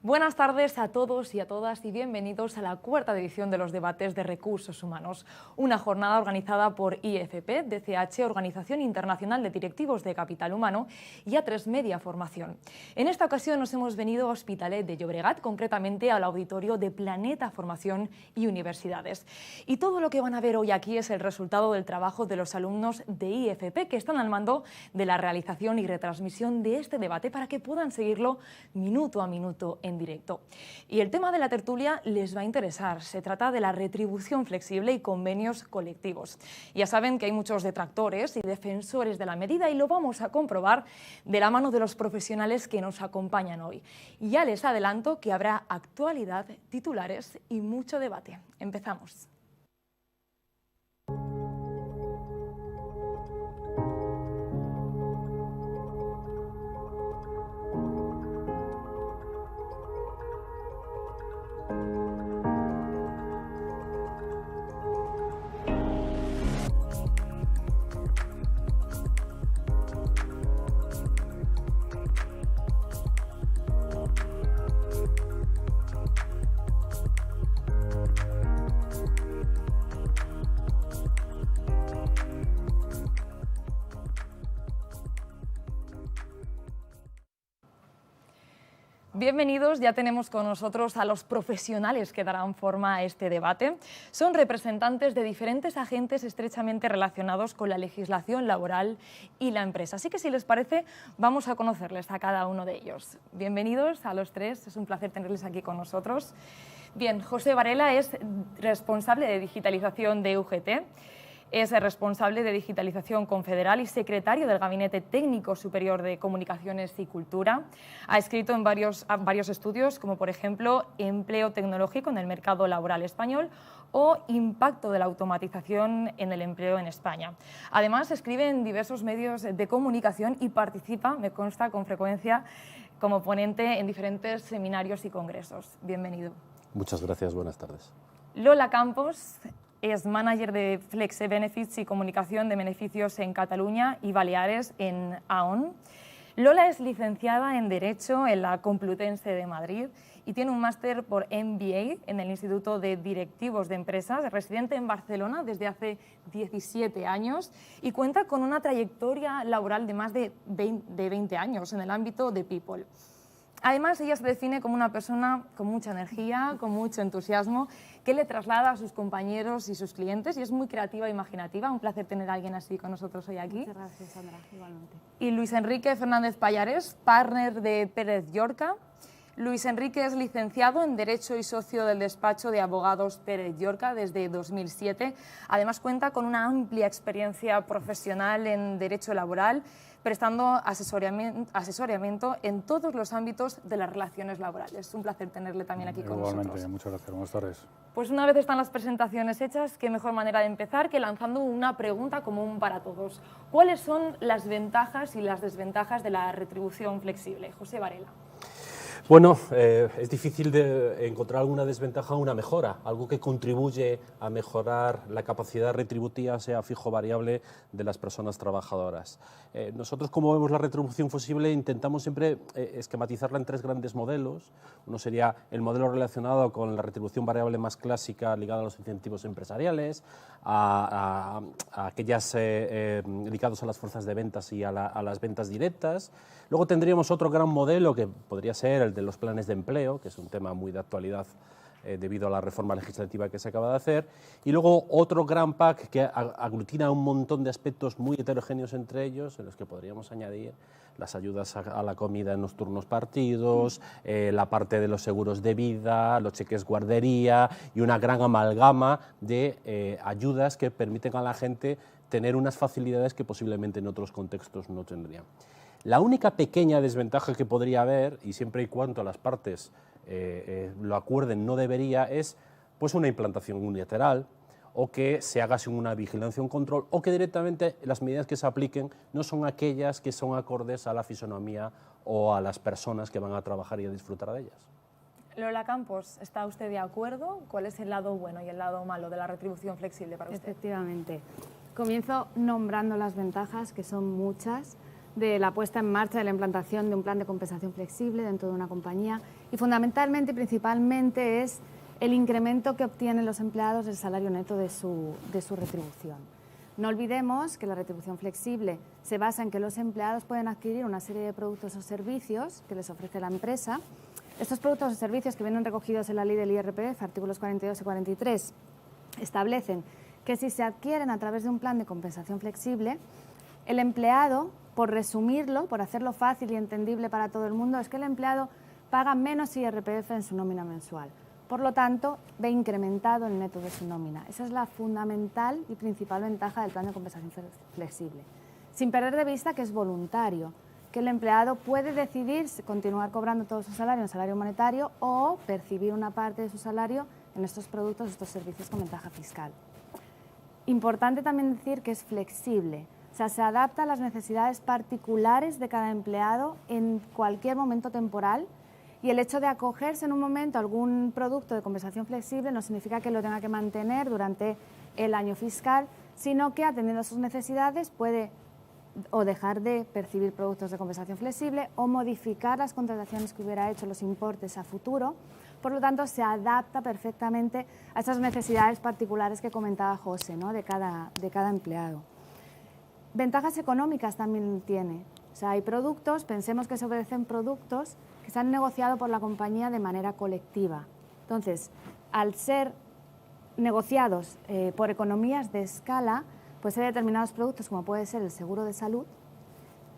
Buenas tardes a todos y a todas y bienvenidos a la cuarta edición de los debates de recursos humanos, una jornada organizada por IFP, DCH, Organización Internacional de Directivos de Capital Humano, y A3 Media Formación. En esta ocasión nos hemos venido a Hospitalet de Llobregat, concretamente al auditorio de Planeta Formación y Universidades. Y todo lo que van a ver hoy aquí es el resultado del trabajo de los alumnos de IFP que están al mando de la realización y retransmisión de este debate para que puedan seguirlo minuto a minuto en directo. Y el tema de la tertulia les va a interesar. Se trata de la retribución flexible y convenios colectivos. Ya saben que hay muchos detractores y defensores de la medida y lo vamos a comprobar de la mano de los profesionales que nos acompañan hoy. Y ya les adelanto que habrá actualidad, titulares y mucho debate. Empezamos. Bienvenidos, ya tenemos con nosotros a los profesionales que darán forma a este debate. Son representantes de diferentes agentes estrechamente relacionados con la legislación laboral y la empresa. Así que si les parece, vamos a conocerles a cada uno de ellos. Bienvenidos a los tres, es un placer tenerles aquí con nosotros. Bien, José Varela es responsable de digitalización de UGT. Es el responsable de Digitalización Confederal y secretario del Gabinete Técnico Superior de Comunicaciones y Cultura. Ha escrito en varios estudios, como por ejemplo Empleo tecnológico en el mercado laboral español o Impacto de la automatización en el empleo en España. Además, escribe en diversos medios de comunicación y participa, me consta, con frecuencia como ponente en diferentes seminarios y congresos. Bienvenido. Muchas gracias, buenas tardes. Lola Campos es manager de Flexe Benefits y comunicación de beneficios en Cataluña y Baleares en AON. Lola es licenciada en Derecho en la Complutense de Madrid y tiene un máster por MBA en el Instituto de Directivos de Empresas, residente en Barcelona desde hace 17 años y cuenta con una trayectoria laboral de más de 20 años en el ámbito de People. Además, ella se define como una persona con mucha energía, con mucho entusiasmo, que le traslada a sus compañeros y sus clientes y es muy creativa e imaginativa. Un placer tener a alguien así con nosotros hoy aquí. Muchas gracias, Sandra, igualmente. Y Luis Enrique Fernández Pallares, partner de Pérez Llorca. Luis Enrique es licenciado en Derecho y socio del despacho de abogados Pérez Llorca desde 2007. Además, cuenta con una amplia experiencia profesional en Derecho laboral, prestando asesoramiento en todos los ámbitos de las relaciones laborales. Un placer tenerle también aquí con nosotros. Igualmente, muchas gracias. Buenas tardes. Pues una vez están las presentaciones hechas, qué mejor manera de empezar que lanzando una pregunta común para todos. ¿Cuáles son las ventajas y las desventajas de la retribución flexible? José Varela. Bueno, es difícil de encontrar alguna desventaja o una mejora, algo que contribuye a mejorar la capacidad retributiva, sea fijo o variable, de las personas trabajadoras. Nosotros, como vemos la retribución flexible, intentamos siempre esquematizarla en tres grandes modelos. Uno sería el modelo relacionado con la retribución variable más clásica, ligada a los incentivos empresariales, a aquellas ligados a las fuerzas de ventas y a las ventas directas. Luego tendríamos otro gran modelo que podría ser el de los planes de empleo, que es un tema muy de actualidad debido a la reforma legislativa que se acaba de hacer, y luego otro gran pack que aglutina un montón de aspectos muy heterogéneos entre ellos, en los que podríamos añadir las ayudas a la comida en los turnos partidos, la parte de los seguros de vida, los cheques guardería y una gran amalgama de ayudas que permiten a la gente tener unas facilidades que posiblemente en otros contextos no tendrían. La única pequeña desventaja que podría haber, y siempre y cuando las partes lo acuerden no debería, es pues una implantación unilateral o que se haga sin una vigilancia o un control o que directamente las medidas que se apliquen no son aquellas que son acordes a la fisonomía o a las personas que van a trabajar y a disfrutar de ellas. Lola Campos, ¿está usted de acuerdo? ¿Cuál es el lado bueno y el lado malo de la retribución flexible para usted? Efectivamente. Comienzo nombrando las ventajas, que son muchas. de la puesta en marcha de la implantación de un plan de compensación flexible dentro de una compañía y fundamentalmente y principalmente es el incremento que obtienen los empleados del salario neto de su retribución. No olvidemos que la retribución flexible se basa en que los empleados pueden adquirir una serie de productos o servicios que les ofrece la empresa. Estos productos o servicios que vienen recogidos en la ley del IRPF, artículos 42 y 43, establecen que si se adquieren a través de un plan de compensación flexible, el empleado, por resumirlo, por hacerlo fácil y entendible para todo el mundo, es que el empleado paga menos IRPF en su nómina mensual. Por lo tanto, ve incrementado el neto de su nómina. Esa es la fundamental y principal ventaja del plan de compensación flexible. Sin perder de vista que es voluntario, que el empleado puede decidir continuar cobrando todo su salario en salario monetario o percibir una parte de su salario en estos productos, estos servicios con ventaja fiscal. Importante también decir que es flexible, o sea, se adapta a las necesidades particulares de cada empleado en cualquier momento temporal. Y el hecho de acogerse en un momento a algún producto de compensación flexible no significa que lo tenga que mantener durante el año fiscal, sino que atendiendo a sus necesidades puede o dejar de percibir productos de compensación flexible o modificar las contrataciones que hubiera hecho, los importes a futuro. Por lo tanto, se adapta perfectamente a esas necesidades particulares que comentaba José, ¿no? de cada empleado. Ventajas económicas también tiene. O sea, hay productos, pensemos que se ofrecen productos que se han negociado por la compañía de manera colectiva. Entonces, al ser negociados por economías de escala, pues hay determinados productos, como puede ser el seguro de salud,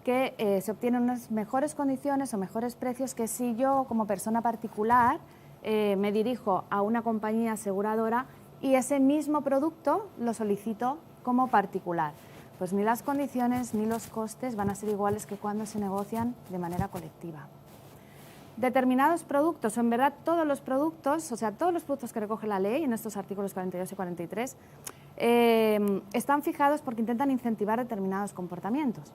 que se obtienen unas mejores condiciones o mejores precios que si yo, como persona particular, me dirijo a una compañía aseguradora y ese mismo producto lo solicito como particular. Pues ni las condiciones ni los costes van a ser iguales que cuando se negocian de manera colectiva. Determinados productos, o en verdad todos los productos, o sea, todos los productos que recoge la ley en estos artículos 42 y 43, están fijados porque intentan incentivar determinados comportamientos.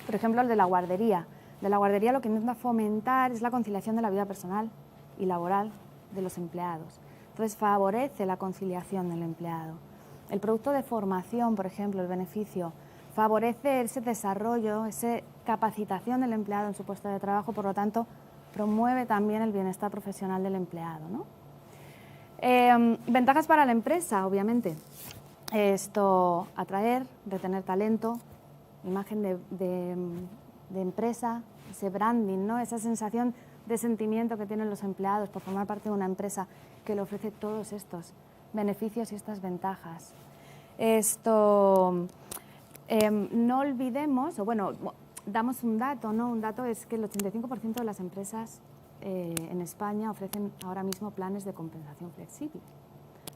Por ejemplo, el de la guardería. De la guardería lo que intenta fomentar es la conciliación de la vida personal y laboral de los empleados. Entonces, favorece la conciliación del empleado. El producto de formación, por ejemplo, el beneficio, favorece ese desarrollo, esa capacitación del empleado en su puesto de trabajo, por lo tanto, promueve también el bienestar profesional del empleado, ¿no? Ventajas para la empresa, obviamente. Esto, atraer, retener talento, imagen de empresa, ese branding, ¿no? Esa sensación de sentimiento que tienen los empleados por formar parte de una empresa que le ofrece todos estos beneficios y estas ventajas. Esto, no olvidemos, o bueno, damos un dato, ¿no? Un dato es que el 85% de las empresas en España ofrecen ahora mismo planes de compensación flexible,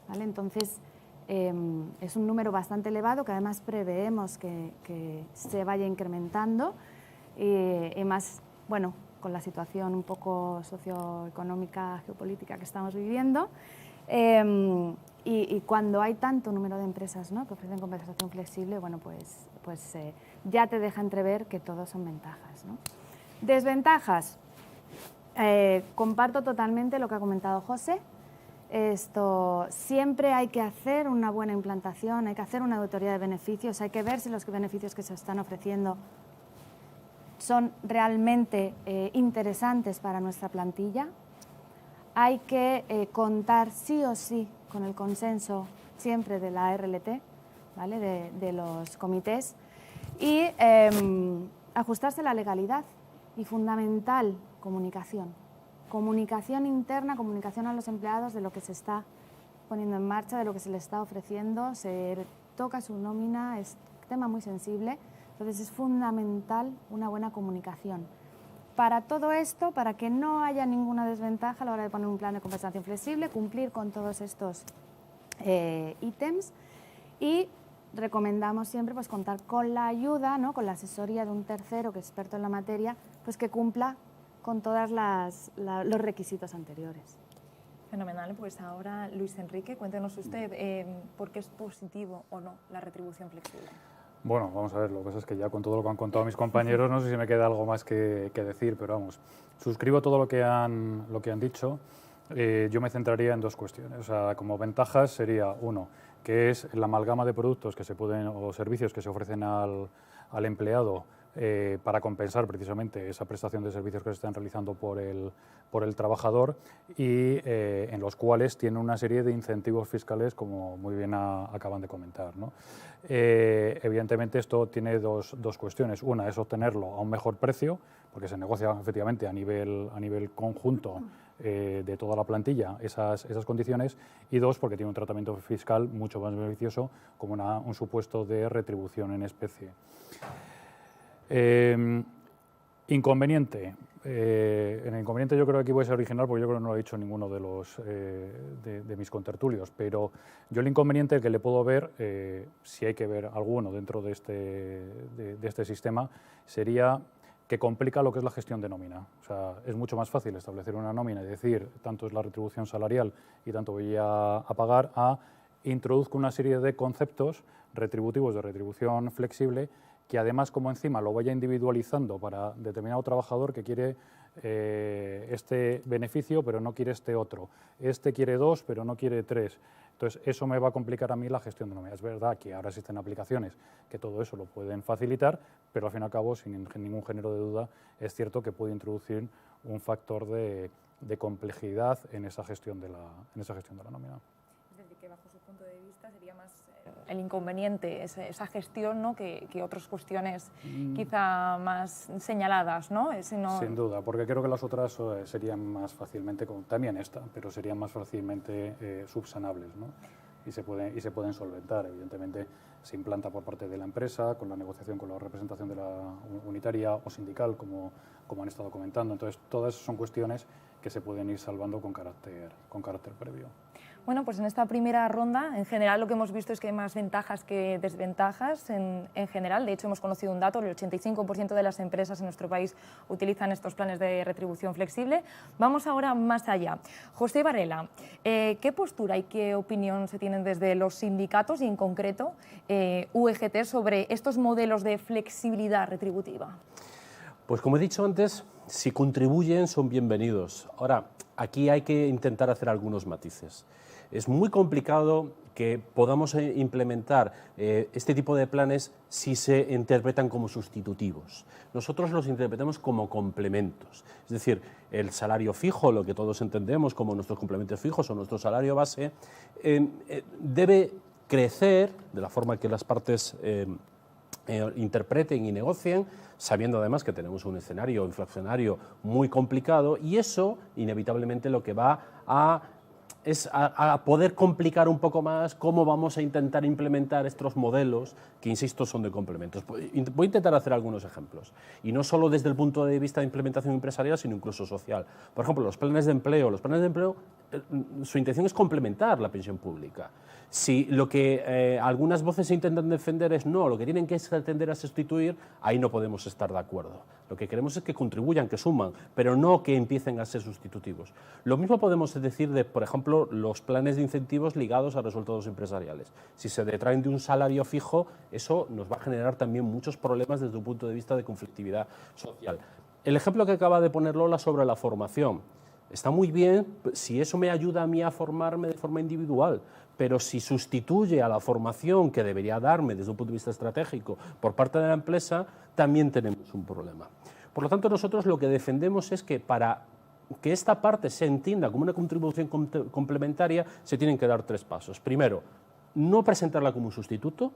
¿vale? Entonces, es un número bastante elevado que además preveemos que se vaya incrementando y más, bueno, con la situación un poco socioeconómica, geopolítica que estamos viviendo. Y cuando hay tanto número de empresas, ¿no?, que ofrecen compensación flexible, bueno, pues ya te deja entrever que todos son ventajas, ¿no? Desventajas. Comparto totalmente lo que ha comentado José. Esto, siempre hay que hacer una buena implantación, hay que hacer una auditoría de beneficios, hay que ver si los beneficios que se están ofreciendo son realmente interesantes para nuestra plantilla. Hay que contar sí o sí con el consenso siempre de la RLT, ¿vale?, de los comités, y ajustarse a la legalidad y fundamental, comunicación. Comunicación interna, comunicación a los empleados de lo que se está poniendo en marcha, de lo que se les está ofreciendo, se toca su nómina, es un tema muy sensible, entonces es fundamental una buena comunicación. Para todo esto, para que no haya ninguna desventaja a la hora de poner un plan de compensación flexible, cumplir con todos estos ítems, y recomendamos siempre pues contar con la ayuda, ¿no?, con la asesoría de un tercero que es experto en la materia, pues que cumpla con todos los requisitos anteriores. Fenomenal, pues ahora Luis Enrique, cuéntenos usted por qué es positivo o no la retribución flexible. Bueno, vamos a ver, lo que pasa es que ya con todo lo que han contado mis compañeros no sé si me queda algo más que decir, pero vamos, suscribo todo lo que han dicho. Yo me centraría en dos cuestiones. O sea, como ventajas sería, uno, que es la amalgama de productos que se pueden, o servicios que se ofrecen al empleado para compensar precisamente esa prestación de servicios que se están realizando por el trabajador y en los cuales tiene una serie de incentivos fiscales, como muy bien acaban de comentar, ¿no? Evidentemente esto tiene dos cuestiones. Una es obtenerlo a un mejor precio, porque se negocia efectivamente a nivel conjunto de toda la plantilla esas condiciones, y dos, porque tiene un tratamiento fiscal mucho más beneficioso como un supuesto de retribución en especie. Inconveniente. En el inconveniente yo creo que aquí voy a ser original porque yo creo que no lo ha dicho ninguno de mis contertulios, pero yo el inconveniente que le puedo ver, si hay que ver alguno dentro de este sistema, sería que complica lo que es la gestión de nómina. O sea, es mucho más fácil establecer una nómina y decir tanto es la retribución salarial y tanto voy a pagar, introduzco una serie de conceptos retributivos de retribución flexible que además, como encima lo vaya individualizando para determinado trabajador que quiere este beneficio pero no quiere este otro, este quiere 2 pero no quiere 3. Entonces eso me va a complicar a mí la gestión de nómina. Es verdad que ahora existen aplicaciones que todo eso lo pueden facilitar, pero al fin y al cabo, sin ningún género de duda, es cierto que puede introducir un factor de complejidad en esa gestión de la nómina. Es decir, que bajo su punto de vista sería más el inconveniente, esa gestión, ¿no? que otras cuestiones quizá más señaladas, ¿no? Sin duda, porque creo que las otras serían más fácilmente, también esta, pero serían más fácilmente subsanables, ¿no? Y se pueden solventar. Evidentemente se implanta por parte de la empresa, con la negociación con la representación de la unitaria o sindical, como han estado comentando. Entonces, todas son cuestiones que se pueden ir salvando con carácter previo. Bueno, pues en esta primera ronda, en general lo que hemos visto es que hay más ventajas que desventajas en general. De hecho, hemos conocido un dato, el 85% de las empresas en nuestro país utilizan estos planes de retribución flexible. Vamos ahora más allá. José Varela, ¿qué postura y qué opinión se tienen desde los sindicatos y en concreto UGT sobre estos modelos de flexibilidad retributiva? Pues como he dicho antes, si contribuyen son bienvenidos. Ahora, aquí hay que intentar hacer algunos matices. Es muy complicado que podamos implementar este tipo de planes si se interpretan como sustitutivos. Nosotros los interpretamos como complementos. Es decir, el salario fijo, lo que todos entendemos como nuestros complementos fijos o nuestro salario base, debe crecer de la forma que las partes interpreten y negocien, sabiendo además que tenemos un escenario inflacionario muy complicado, y eso inevitablemente lo que va es a poder complicar un poco más cómo vamos a intentar implementar estos modelos que, insisto, son de complementos. Voy a intentar hacer algunos ejemplos, y no solo desde el punto de vista de implementación empresarial, sino incluso social. Por ejemplo, los planes de empleo, su intención es complementar la pensión pública. Si lo que algunas voces intentan defender es no, lo que tienen que es tender a sustituir, ahí no podemos estar de acuerdo. Lo que queremos es que contribuyan, que suman, pero no que empiecen a ser sustitutivos. Lo mismo podemos decir de, por ejemplo, los planes de incentivos ligados a resultados empresariales. Si se detraen de un salario fijo, eso nos va a generar también muchos problemas desde un punto de vista de conflictividad social. El ejemplo que acaba de poner Lola sobre la formación. Está muy bien si eso me ayuda a mí a formarme de forma individual, pero si sustituye a la formación que debería darme desde un punto de vista estratégico por parte de la empresa, también tenemos un problema. Por lo tanto, nosotros lo que defendemos es que para que esta parte se entienda como una contribución complementaria, se tienen que dar 3 pasos. Primero, no presentarla como un sustituto.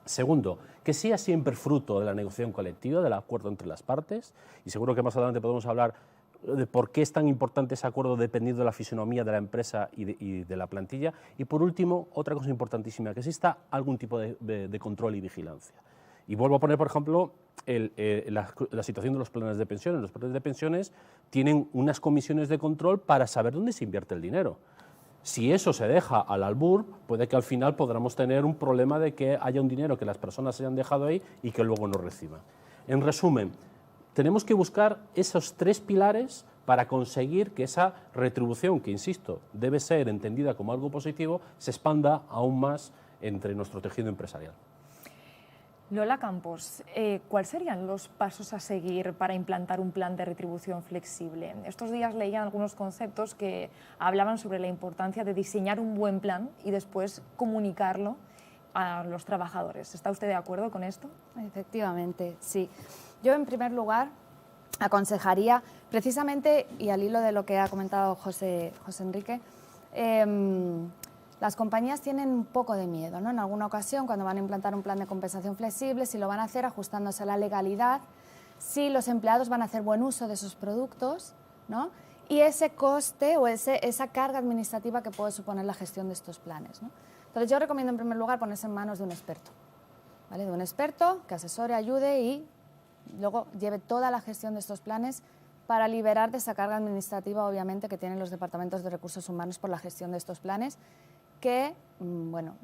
Segundo, que sea siempre fruto de la negociación colectiva, del acuerdo entre las partes, y seguro que más adelante podemos hablar de por qué es tan importante ese acuerdo dependiendo de la fisonomía de la empresa y de la plantilla. Y por último, otra cosa importantísima, que exista algún tipo de control y vigilancia. Y vuelvo a poner, por ejemplo, la situación de los planes de pensiones. Los planes de pensiones tienen unas comisiones de control para saber dónde se invierte el dinero. Si eso se deja al albur, puede que al final podamos tener un problema de que haya un dinero que las personas hayan dejado ahí y que luego no reciban. En resumen, tenemos que buscar esos 3 pilares para conseguir que esa retribución, que insisto, debe ser entendida como algo positivo, se expanda aún más entre nuestro tejido empresarial. Lola Campos, ¿cuáles serían los pasos a seguir para implantar un plan de retribución flexible? Estos días leía algunos conceptos que hablaban sobre la importancia de diseñar un buen plan y después comunicarlo a los trabajadores. ¿Está usted de acuerdo con esto? Efectivamente, sí. Yo, en primer lugar, aconsejaría, precisamente, y al hilo de lo que ha comentado José Enrique, las compañías tienen un poco de miedo, ¿no? En alguna ocasión, cuando van a implantar un plan de compensación flexible, si lo van a hacer ajustándose a la legalidad, si los empleados van a hacer buen uso de esos productos, ¿no? Y ese coste o esa carga administrativa que puede suponer la gestión de estos planes, ¿no? Entonces, yo recomiendo, en primer lugar, ponerse en manos de un experto, ¿vale? De un experto que asesore, ayude y luego lleve toda la gestión de estos planes para liberar de esa carga administrativa, obviamente, que tienen los departamentos de recursos humanos por la gestión de estos planes, que, bueno,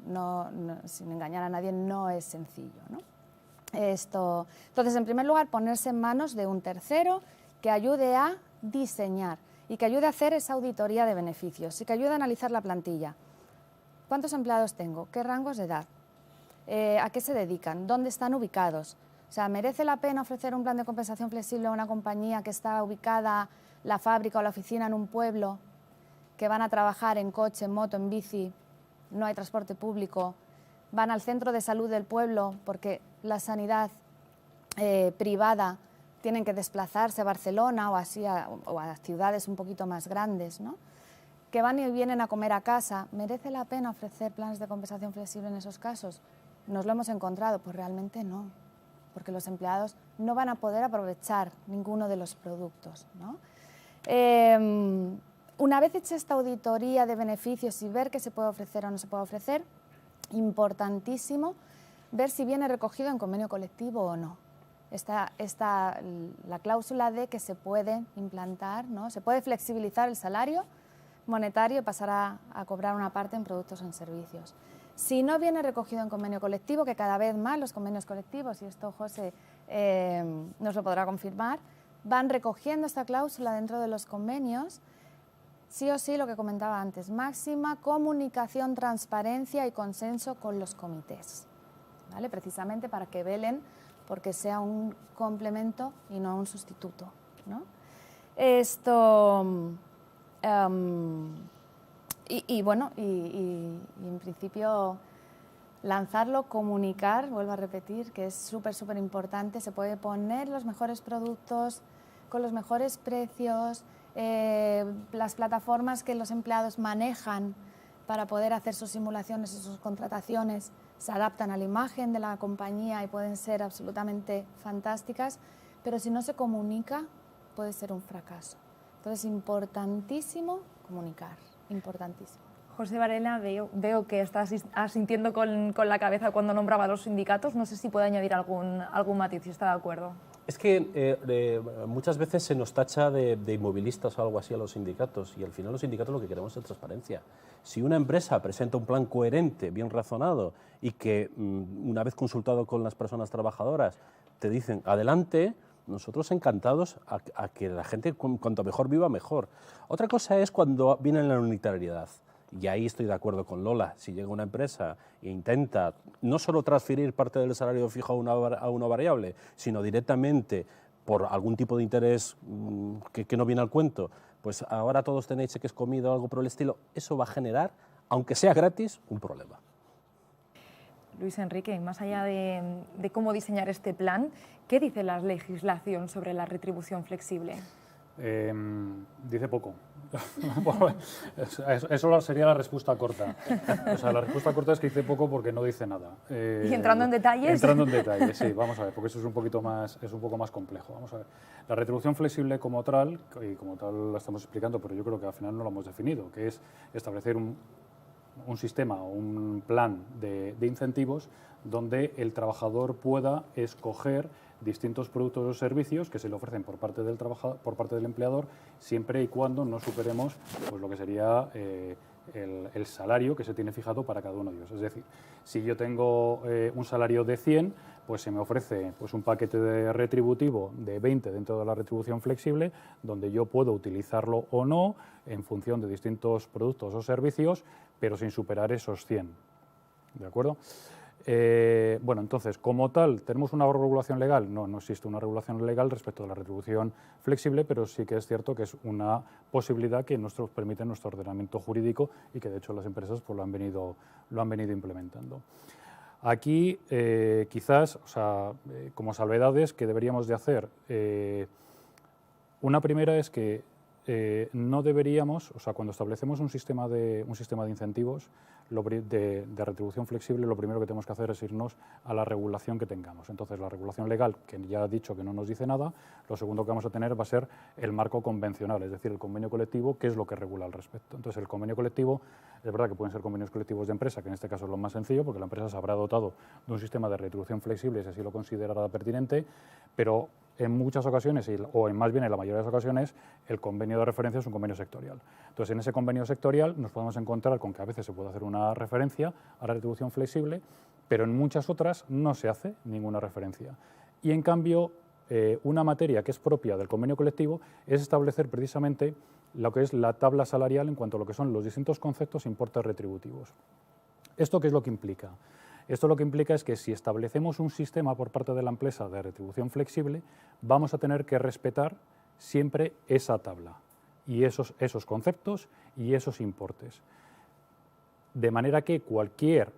sin engañar a nadie, no es sencillo, ¿no? Entonces, en primer lugar, ponerse en manos de un tercero que ayude a diseñar y que ayude a hacer esa auditoría de beneficios y que ayude a analizar la plantilla. ¿Cuántos empleados tengo? ¿Qué rangos de edad? ¿A qué se dedican? ¿Dónde están ubicados? O sea, ¿merece la pena ofrecer un plan de compensación flexible a una compañía que está ubicada, la fábrica o la oficina, en un pueblo, que van a trabajar en coche, en moto, en bici, no hay transporte público, van al centro de salud del pueblo porque la sanidad privada tienen que desplazarse a Barcelona o así o a ciudades un poquito más grandes, ¿no? Que van y vienen a comer a casa? ¿Merece la pena ofrecer planes de compensación flexible en esos casos? ¿Nos lo hemos encontrado? Pues realmente no, porque los empleados no van a poder aprovechar ninguno de los productos, ¿no? Una vez hecha esta auditoría de beneficios y ver qué se puede ofrecer o no se puede ofrecer, importantísimo ver si viene recogido en convenio colectivo o no. Está la cláusula de que se puede implantar, ¿no? Se puede flexibilizar el salario monetario y pasar a cobrar una parte en productos o en servicios. Si no viene recogido en convenio colectivo, que cada vez más los convenios colectivos, y esto José nos lo podrá confirmar, van recogiendo esta cláusula dentro de los convenios, sí o sí, lo que comentaba antes, máxima comunicación, transparencia y consenso con los comités, ¿vale? Precisamente para que velen porque sea un complemento y no un sustituto, ¿no? Bueno, en principio lanzarlo, comunicar, vuelvo a repetir, que es súper importante. Se puede poner los mejores productos con los mejores precios, las plataformas que los empleados manejan para poder hacer sus simulaciones y sus contrataciones se adaptan a la imagen de la compañía y pueden ser absolutamente fantásticas, pero si no se comunica puede ser un fracaso. Entonces, importantísimo comunicar, importantísimo. José Varela, veo que estás asintiendo con la cabeza cuando nombraba a los sindicatos. No sé si puede añadir algún matiz, si está de acuerdo. Es que muchas veces se nos tacha de inmovilistas o algo así a los sindicatos, y al final los sindicatos lo que queremos es transparencia. Si una empresa presenta un plan coherente, bien razonado, y que una vez consultado con las personas trabajadoras te dicen adelante, nosotros encantados a que la gente cuanto mejor viva, mejor. Otra cosa es cuando viene la unitariedad. Y ahí estoy de acuerdo con Lola. Si llega una empresa e intenta no solo transferir parte del salario fijo a una variable, sino directamente por algún tipo de interés que no viene al cuento, pues ahora todos tenéis cheques comido o algo por el estilo, eso va a generar, aunque sea gratis, un problema. Luis Enrique, más allá de cómo diseñar este plan, ¿qué dice la legislación sobre la retribución flexible? Dice poco. Eso sería la respuesta corta. O sea, la respuesta corta es que dice poco porque no dice nada. ¿Y entrando en detalles? Entrando en detalles, sí, vamos a ver, porque eso es un poco más complejo. Vamos a ver. La retribución flexible como tal, y como tal la estamos explicando, pero yo creo que al final no lo hemos definido, que es establecer un sistema o un plan de incentivos donde el trabajador pueda escoger distintos productos o servicios que se le ofrecen por parte del trabajador, por parte del empleador, siempre y cuando no superemos pues, lo que sería el salario que se tiene fijado para cada uno de ellos. Es decir, si yo tengo un salario de 100, pues se me ofrece pues, un paquete de retributivo de 20 dentro de la retribución flexible, donde yo puedo utilizarlo o no en función de distintos productos o servicios, pero sin superar esos 100. ¿De acuerdo? Bueno, entonces, como tal, ¿tenemos una regulación legal? No existe una regulación legal respecto a la retribución flexible, pero sí que es cierto que es una posibilidad que nos permite nuestro ordenamiento jurídico y que, de hecho, las empresas pues, lo han venido implementando. Aquí, quizás, como salvedades que deberíamos de hacer, una primera es que no deberíamos, cuando establecemos un sistema de incentivos de retribución flexible, lo primero que tenemos que hacer es irnos a la regulación que tengamos. Entonces, la regulación legal, que ya he dicho que no nos dice nada, lo segundo que vamos a tener va a ser el marco convencional, es decir, el convenio colectivo, que es lo que regula al respecto. Entonces, el convenio colectivo, es verdad que pueden ser convenios colectivos de empresa, que en este caso es lo más sencillo, porque la empresa se habrá dotado de un sistema de retribución flexible, si así lo considerará pertinente, pero en muchas ocasiones, o en más bien en la mayoría de las ocasiones, el convenio de referencia es un convenio sectorial. Entonces, en ese convenio sectorial nos podemos encontrar con que a veces se puede hacer una referencia a la retribución flexible, pero en muchas otras no se hace ninguna referencia. Y en cambio, una materia que es propia del convenio colectivo es establecer precisamente lo que es la tabla salarial en cuanto a lo que son los distintos conceptos e importes retributivos. ¿Esto qué es lo que implica? Esto lo que implica es que si establecemos un sistema por parte de la empresa de retribución flexible, vamos a tener que respetar siempre esa tabla y esos conceptos y esos importes. De manera que cualquier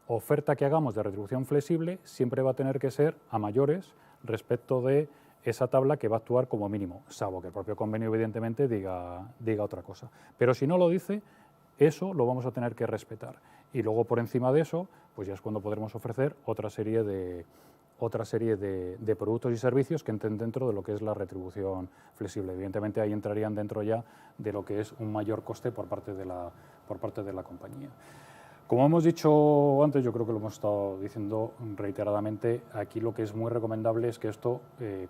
oferta que hagamos de retribución flexible siempre va a tener que ser a mayores respecto de esa tabla que va a actuar como mínimo, salvo que el propio convenio evidentemente diga otra cosa. Pero si no lo dice, eso lo vamos a tener que respetar. Y luego por encima de eso, pues ya es cuando podremos ofrecer otra serie de productos y servicios que entren dentro de lo que es la retribución flexible. Evidentemente ahí entrarían dentro ya de lo que es un mayor coste por parte de la compañía. Como hemos dicho antes, yo creo que lo hemos estado diciendo reiteradamente, aquí lo que es muy recomendable es que esto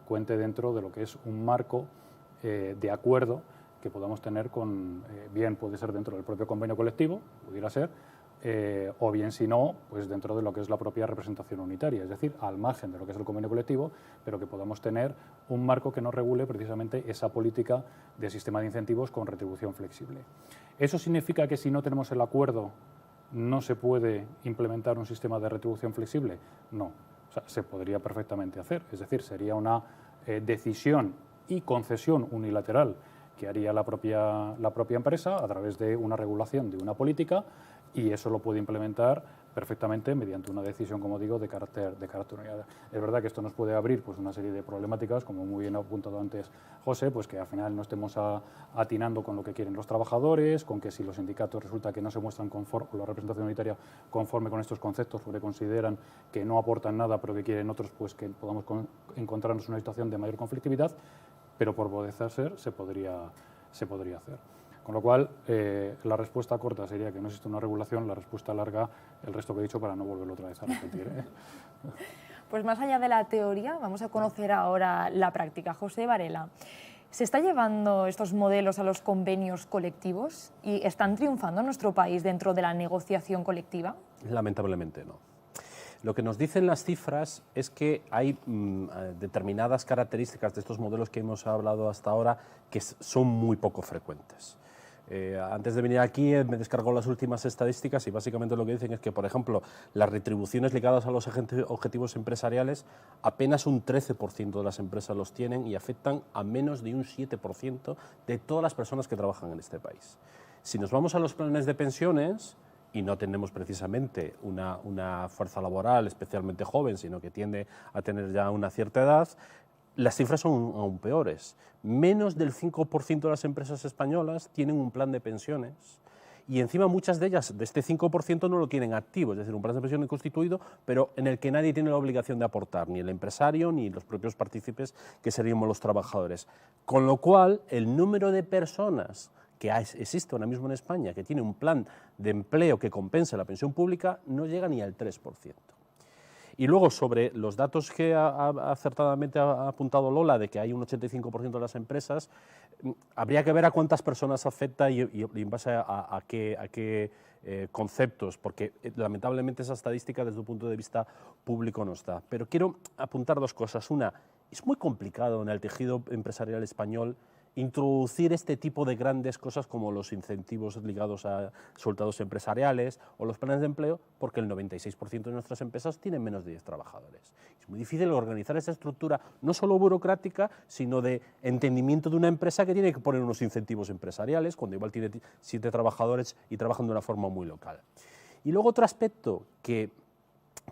cuente dentro de lo que es un marco de acuerdo que podamos tener con, bien puede ser dentro del propio convenio colectivo, pudiera ser, o bien si no, pues dentro de lo que es la propia representación unitaria, es decir, al margen de lo que es el convenio colectivo, pero que podamos tener un marco que nos regule precisamente esa política de sistema de incentivos con retribución flexible. ¿Eso significa que si no tenemos el acuerdo no se puede implementar un sistema de retribución flexible? No, se podría perfectamente hacer, es decir, sería una decisión y concesión unilateral que haría la propia empresa a través de una regulación, de una política, y eso lo puede implementar perfectamente mediante una decisión, como digo, de carácter unitario. Es verdad que esto nos puede abrir pues, una serie de problemáticas, como muy bien ha apuntado antes José, pues que al final no estemos atinando con lo que quieren los trabajadores, con que si los sindicatos resulta que no se muestran conforme, o la representación unitaria conforme con estos conceptos, porque consideran que no aportan nada, pero que quieren otros, pues que podamos encontrarnos en una situación de mayor conflictividad, pero por poder ser se podría hacer. Con lo cual, la respuesta corta sería que no existe una regulación, la respuesta larga, el resto que he dicho para no volverlo otra vez a repetir. Pues más allá de la teoría, vamos a conocer ahora la práctica. José Varela, ¿se está llevando estos modelos a los convenios colectivos y están triunfando en nuestro país dentro de la negociación colectiva? Lamentablemente no. Lo que nos dicen las cifras es que hay determinadas características de estos modelos que hemos hablado hasta ahora que son muy poco frecuentes. Antes de venir aquí me descargó las últimas estadísticas y básicamente lo que dicen es que, por ejemplo, las retribuciones ligadas a los objetivos empresariales, apenas un 13% de las empresas los tienen y afectan a menos de un 7% de todas las personas que trabajan en este país. Si nos vamos a los planes de pensiones, y no tenemos precisamente una fuerza laboral especialmente joven, sino que tiende a tener ya una cierta edad, las cifras son aún peores. Menos del 5% de las empresas españolas tienen un plan de pensiones y encima muchas de ellas, de este 5%, no lo tienen activo, es decir, un plan de pensiones constituido, pero en el que nadie tiene la obligación de aportar, ni el empresario ni los propios partícipes que seríamos los trabajadores. Con lo cual, el número de personas que existe ahora mismo en España, que tiene un plan de empleo que compense la pensión pública, no llega ni al 3%. Y luego, sobre los datos que acertadamente ha apuntado Lola, de que hay un 85% de las empresas, habría que ver a cuántas personas afecta y en base a qué conceptos, porque lamentablemente esa estadística desde un punto de vista público no está. Pero quiero apuntar dos cosas. Una, es muy complicado en el tejido empresarial español introducir este tipo de grandes cosas como los incentivos ligados a resultados empresariales o los planes de empleo, porque el 96% de nuestras empresas tienen menos de 10 trabajadores. Es muy difícil organizar esa estructura, no solo burocrática, sino de entendimiento de una empresa que tiene que poner unos incentivos empresariales, cuando igual tiene 7 trabajadores y trabajan de una forma muy local. Y luego otro aspecto que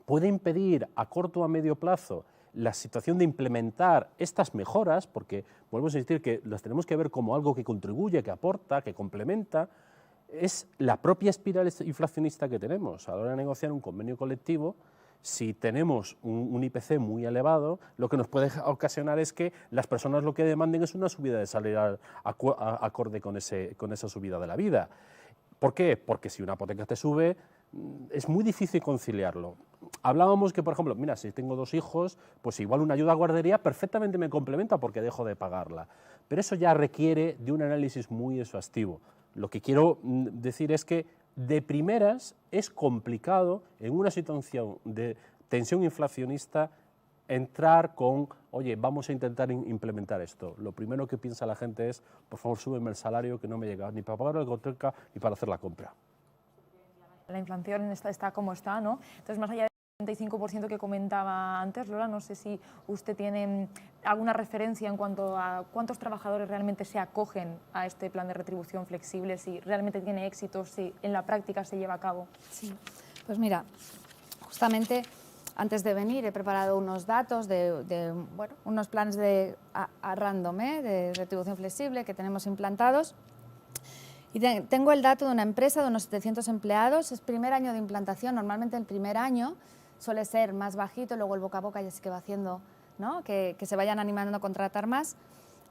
puede impedir a corto o a medio plazo la situación de implementar estas mejoras, porque vuelvo a insistir que las tenemos que ver como algo que contribuye, que aporta, que complementa, es la propia espiral inflacionista que tenemos. A la hora de negociar un convenio colectivo, si tenemos un IPC muy elevado, lo que nos puede ocasionar es que las personas lo que demanden es una subida de salario acorde con esa subida de la vida. ¿Por qué? Porque si una hipoteca te sube, es muy difícil conciliarlo. Hablábamos que, por ejemplo, mira, si tengo 2 hijos, pues igual una ayuda a guardería perfectamente me complementa porque dejo de pagarla. Pero eso ya requiere de un análisis muy exhaustivo. Lo que quiero decir es que de primeras es complicado en una situación de tensión inflacionista entrar con, oye, vamos a intentar implementar esto. Lo primero que piensa la gente es, por favor, súbeme el salario que no me llega ni para pagar la hipoteca ni para hacer la compra. La inflación está como está, ¿no? Entonces, más allá del 35% que comentaba antes, Lola, no sé si usted tiene alguna referencia en cuanto a cuántos trabajadores realmente se acogen a este plan de retribución flexible, si realmente tiene éxito, si en la práctica se lleva a cabo. Sí, pues mira, justamente antes de venir he preparado unos datos de unos planes a random de retribución flexible que tenemos implantados. Y tengo el dato de una empresa de unos 700 empleados, es primer año de implantación, normalmente el primer año suele ser más bajito, luego el boca a boca ya sí que va haciendo, ¿no?, que se vayan animando a contratar más.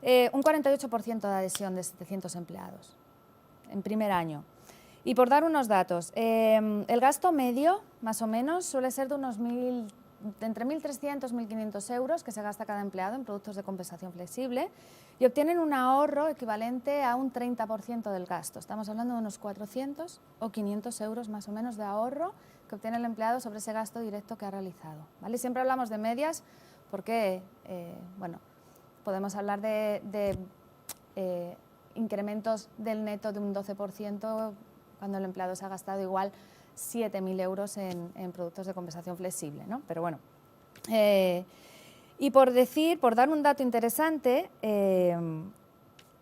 Un 48% de adhesión de 700 empleados en primer año. Y por dar unos datos, el gasto medio, más o menos, suele ser de unos entre 1.300 y 1.500 euros que se gasta cada empleado en productos de compensación flexible y obtienen un ahorro equivalente a un 30% del gasto. Estamos hablando de unos 400 o 500 euros más o menos de ahorro que obtiene el empleado sobre ese gasto directo que ha realizado, ¿vale? Siempre hablamos de medias porque, podemos hablar de incrementos del neto de un 12% cuando el empleado se ha gastado igual 7.000 euros en productos de compensación flexible, ¿no? Pero bueno, y por dar un dato interesante,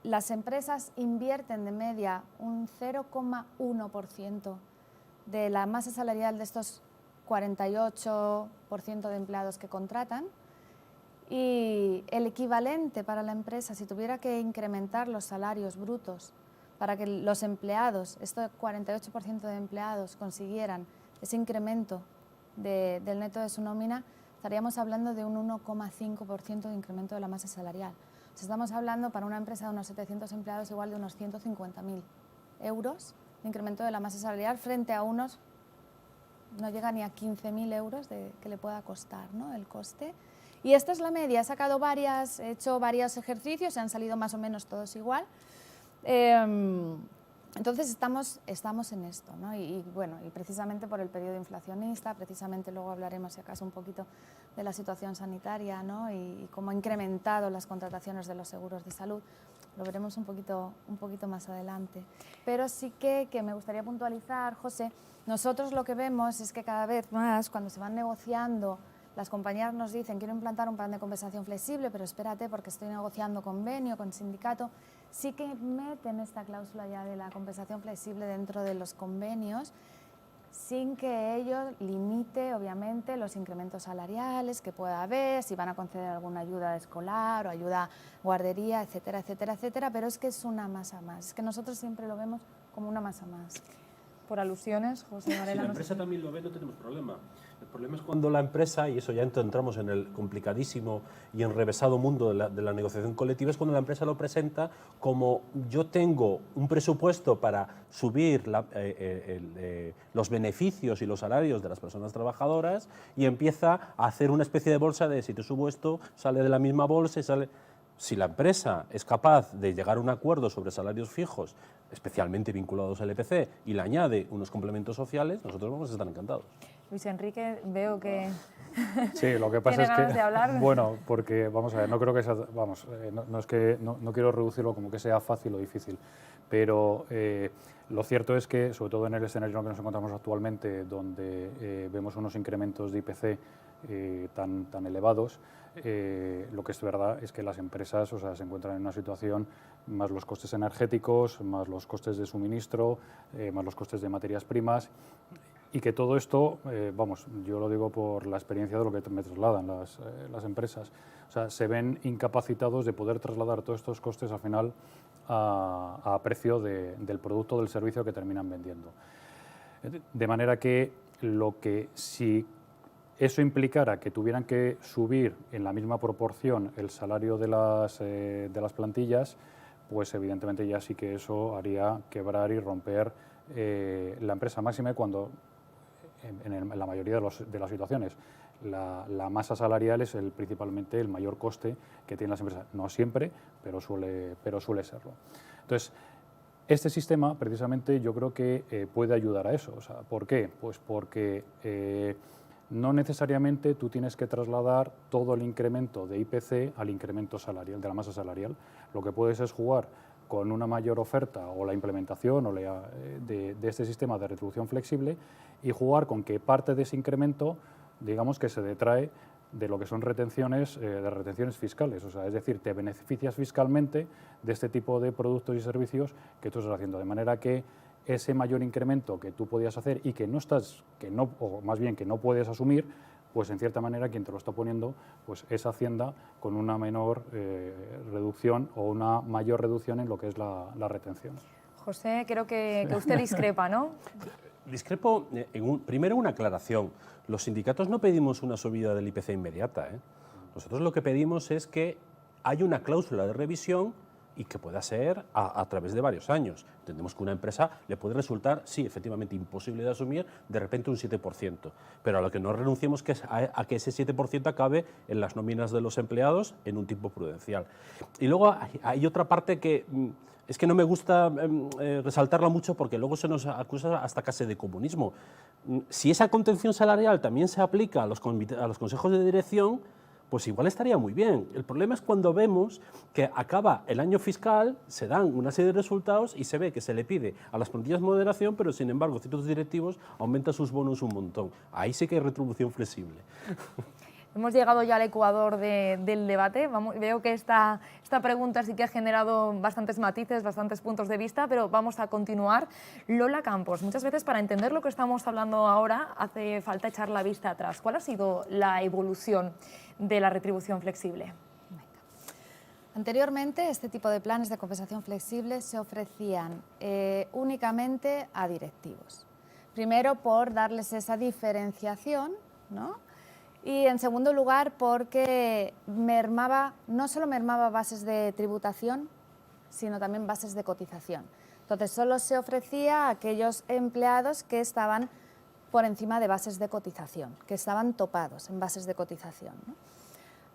las empresas invierten de media un 0,1% de la masa salarial de estos 48% de empleados que contratan, y el equivalente para la empresa, si tuviera que incrementar los salarios brutos para que los empleados, este 48% de empleados, consiguieran ese incremento del neto de su nómina, estaríamos hablando de un 1,5% de incremento de la masa salarial. O sea, estamos hablando para una empresa de unos 700 empleados igual de unos 150.000 euros de incremento de la masa salarial frente a unos, no llega ni a 15.000 euros que le pueda costar, ¿no?, el coste. Y esta es la media, he hecho varios ejercicios, se han salido más o menos todos igual. Entonces estamos en esto, ¿no? Y precisamente por el periodo inflacionista, precisamente luego hablaremos si acaso un poquito de la situación sanitaria, ¿no?, y cómo ha incrementado las contrataciones de los seguros de salud, lo veremos un poquito más adelante. Pero sí que me gustaría puntualizar, José, nosotros lo que vemos es que cada vez más cuando se van negociando, las compañías nos dicen, quiero implantar un plan de compensación flexible, pero espérate porque estoy negociando convenio, con sindicato. Sí que meten esta cláusula ya de la compensación flexible dentro de los convenios, sin que ello limite, obviamente, los incrementos salariales que pueda haber, si van a conceder alguna ayuda escolar o ayuda guardería, etcétera, etcétera, etcétera, pero es que es una masa más, es que nosotros siempre lo vemos como una masa más. Por alusiones, José Varela. Si la empresa también lo ve, no tenemos problema. El problema es cuando la empresa, y eso ya entramos en el complicadísimo y enrevesado mundo de la negociación colectiva, es cuando la empresa lo presenta como yo tengo un presupuesto para subir los beneficios y los salarios de las personas trabajadoras y empieza a hacer una especie de bolsa de si te subo esto, sale de la misma bolsa y sale... Si la empresa es capaz de llegar a un acuerdo sobre salarios fijos, especialmente vinculados al IPC, y le añade unos complementos sociales, nosotros vamos a estar encantados. Luis Enrique, veo que sí, lo que pasa es que, de hablar. bueno, porque vamos a ver, no creo que sea, vamos, no es que no quiero reducirlo como que sea fácil o difícil, pero lo cierto es que, sobre todo en el escenario en el que nos encontramos actualmente, donde vemos unos incrementos de IPC tan elevados, lo que es verdad es que las empresas, o sea, se encuentran en una situación más los costes energéticos, más los costes de suministro, más los costes de materias primas. Y que todo esto, vamos, yo lo digo por la experiencia de lo que me trasladan las empresas, o sea, se ven incapacitados de poder trasladar todos estos costes al final a precio del producto o del servicio que terminan vendiendo. De manera que si eso implicara que tuvieran que subir en la misma proporción el salario de las plantillas, pues evidentemente ya sí que eso haría quebrar y romper la empresa máxima cuando en la mayoría de las situaciones la masa salarial es principalmente el mayor coste que tienen las empresas. No siempre, pero suele serlo. Entonces, este sistema precisamente yo creo que puede ayudar a eso. O sea, ¿por qué? Pues porque no necesariamente tú tienes que trasladar todo el incremento de IPC al incremento salarial, de la masa salarial. Lo que puedes es jugar con una mayor oferta o la implementación de este sistema de retribución flexible y jugar con que parte de ese incremento, digamos que se detrae de lo que son retenciones fiscales. O sea, es decir, te beneficias fiscalmente de este tipo de productos y servicios que tú estás haciendo, de manera que ese mayor incremento que tú podías hacer y que no puedes asumir, pues en cierta manera quien te lo está poniendo pues es Hacienda con una menor reducción o una mayor reducción en lo que es la retención. José, creo que usted discrepa, ¿no? Discrepo, primero una aclaración. Los sindicatos no pedimos una subida del IPC inmediata. Nosotros lo que pedimos es que haya una cláusula de revisión y que pueda ser a través de varios años. Entendemos que a una empresa le puede resultar, sí, efectivamente, imposible de asumir de repente un 7%, pero a lo que no renunciemos es a que ese 7% acabe en las nóminas de los empleados en un tipo prudencial. Y luego hay otra parte que es que no me gusta resaltarla mucho porque luego se nos acusa hasta casi de comunismo. Si esa contención salarial también se aplica a los consejos de dirección, pues igual estaría muy bien. El problema es cuando vemos que acaba el año fiscal, se dan una serie de resultados y se ve que se le pide a las plantillas moderación, pero sin embargo ciertos directivos aumentan sus bonos un montón. Ahí sí que hay retribución flexible. Hemos llegado ya al ecuador del debate. Veo que esta pregunta sí que ha generado bastantes matices, bastantes puntos de vista, pero vamos a continuar. Lola Campos, muchas veces para entender lo que estamos hablando ahora hace falta echar la vista atrás. ¿Cuál ha sido la evolución de la retribución flexible? Anteriormente, este tipo de planes de compensación flexible se ofrecían únicamente a directivos. Primero, por darles esa diferenciación, ¿no? Y en segundo lugar, porque no solo mermaba bases de tributación, sino también bases de cotización. Entonces, solo se ofrecía a aquellos empleados que estaban por encima de bases de cotización, que estaban topados en bases de cotización, ¿no?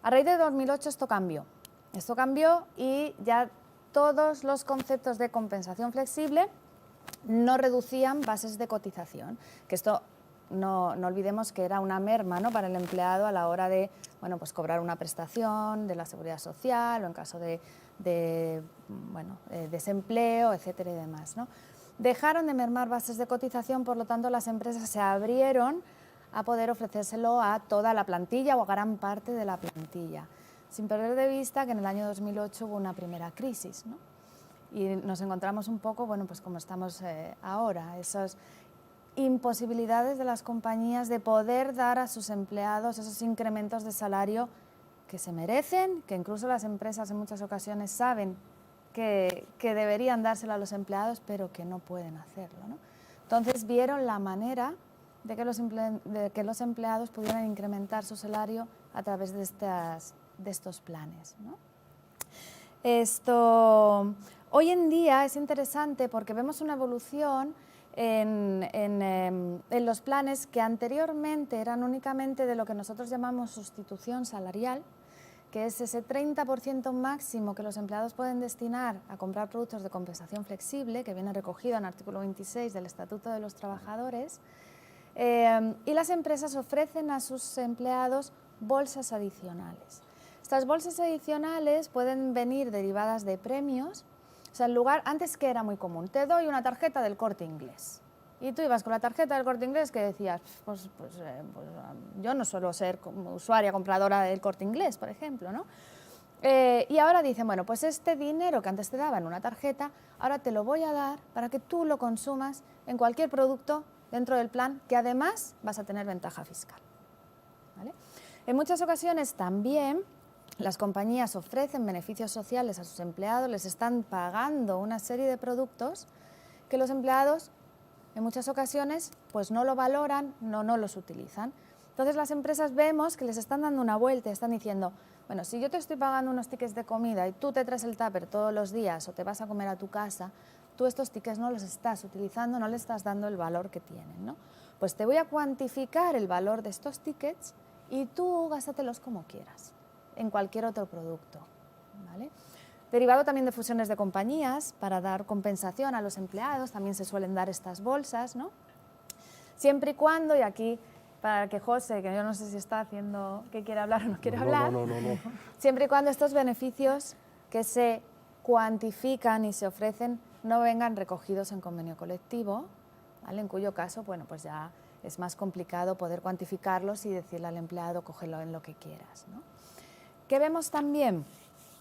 A raíz de 2008 esto cambió. Esto cambió y ya todos los conceptos de compensación flexible no reducían bases de cotización, que esto no olvidemos que era una merma, ¿no?, para el empleado a la hora de pues cobrar una prestación de la seguridad social o en caso de desempleo, etcétera y demás, ¿no? Dejaron de mermar bases de cotización, por lo tanto las empresas se abrieron a poder ofrecérselo a toda la plantilla o a gran parte de la plantilla, sin perder de vista que en el año 2008 hubo una primera crisis, ¿no? Y nos encontramos un poco, pues como estamos ahora, esas imposibilidades de las compañías de poder dar a sus empleados esos incrementos de salario que se merecen, que incluso las empresas en muchas ocasiones saben que deberían dárselo a los empleados, pero que no pueden hacerlo, ¿no? Entonces vieron la manera de que los empleados pudieran incrementar su salario a través de estos planes, ¿no? Hoy en día es interesante porque vemos una evolución en los planes que anteriormente eran únicamente de lo que nosotros llamamos sustitución salarial, que es ese 30% máximo que los empleados pueden destinar a comprar productos de compensación flexible, que viene recogido en el artículo 26 del Estatuto de los Trabajadores, y las empresas ofrecen a sus empleados bolsas adicionales. Estas bolsas adicionales pueden venir derivadas de premios. O sea, antes que era muy común, te doy una tarjeta del Corte Inglés. Y tú ibas con la tarjeta del Corte Inglés que decías, yo no suelo ser usuaria compradora del Corte Inglés, por ejemplo, ¿no? Y ahora dicen, pues este dinero que antes te daban en una tarjeta, ahora te lo voy a dar para que tú lo consumas en cualquier producto dentro del plan que además vas a tener ventaja fiscal. ¿Vale? En muchas ocasiones también las compañías ofrecen beneficios sociales a sus empleados, les están pagando una serie de productos que los empleados en muchas ocasiones pues no lo valoran, no los utilizan. Entonces las empresas vemos que les están dando una vuelta, están diciendo, bueno, si yo te estoy pagando unos tickets de comida y tú te traes el tupper todos los días o te vas a comer a tu casa, tú estos tickets no los estás utilizando, no le estás dando el valor que tienen, ¿no? Pues te voy a cuantificar el valor de estos tickets y tú gástatelos como quieras, en cualquier otro producto, ¿vale? Derivado también de fusiones de compañías, para dar compensación a los empleados, también se suelen dar estas bolsas, ¿no? Siempre y cuando, y aquí para que José, que yo no sé si está haciendo, que quiere hablar o no quiere hablar, No. siempre y cuando estos beneficios que se cuantifican y se ofrecen no vengan recogidos en convenio colectivo, ¿vale? En cuyo caso, bueno, pues ya es más complicado poder cuantificarlos y decirle al empleado, cógelo en lo que quieras, ¿no? ¿Qué vemos también?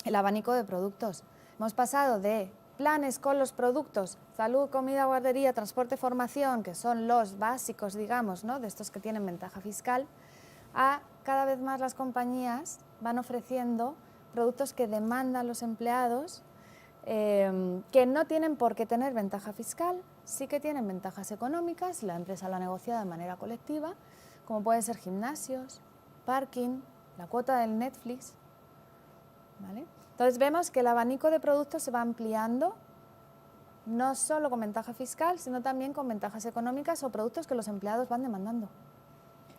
El abanico de productos. Hemos pasado de planes con los productos, salud, comida, guardería, transporte, formación, que son los básicos, digamos, ¿no? De estos que tienen ventaja fiscal, a cada vez más las compañías van ofreciendo productos que demandan los empleados, que no tienen por qué tener ventaja fiscal, sí que tienen ventajas económicas, si la empresa lo ha negociado de manera colectiva, como pueden ser gimnasios, parking, la cuota del Netflix, ¿vale? Entonces vemos que el abanico de productos se va ampliando, no solo con ventaja fiscal, sino también con ventajas económicas o productos que los empleados van demandando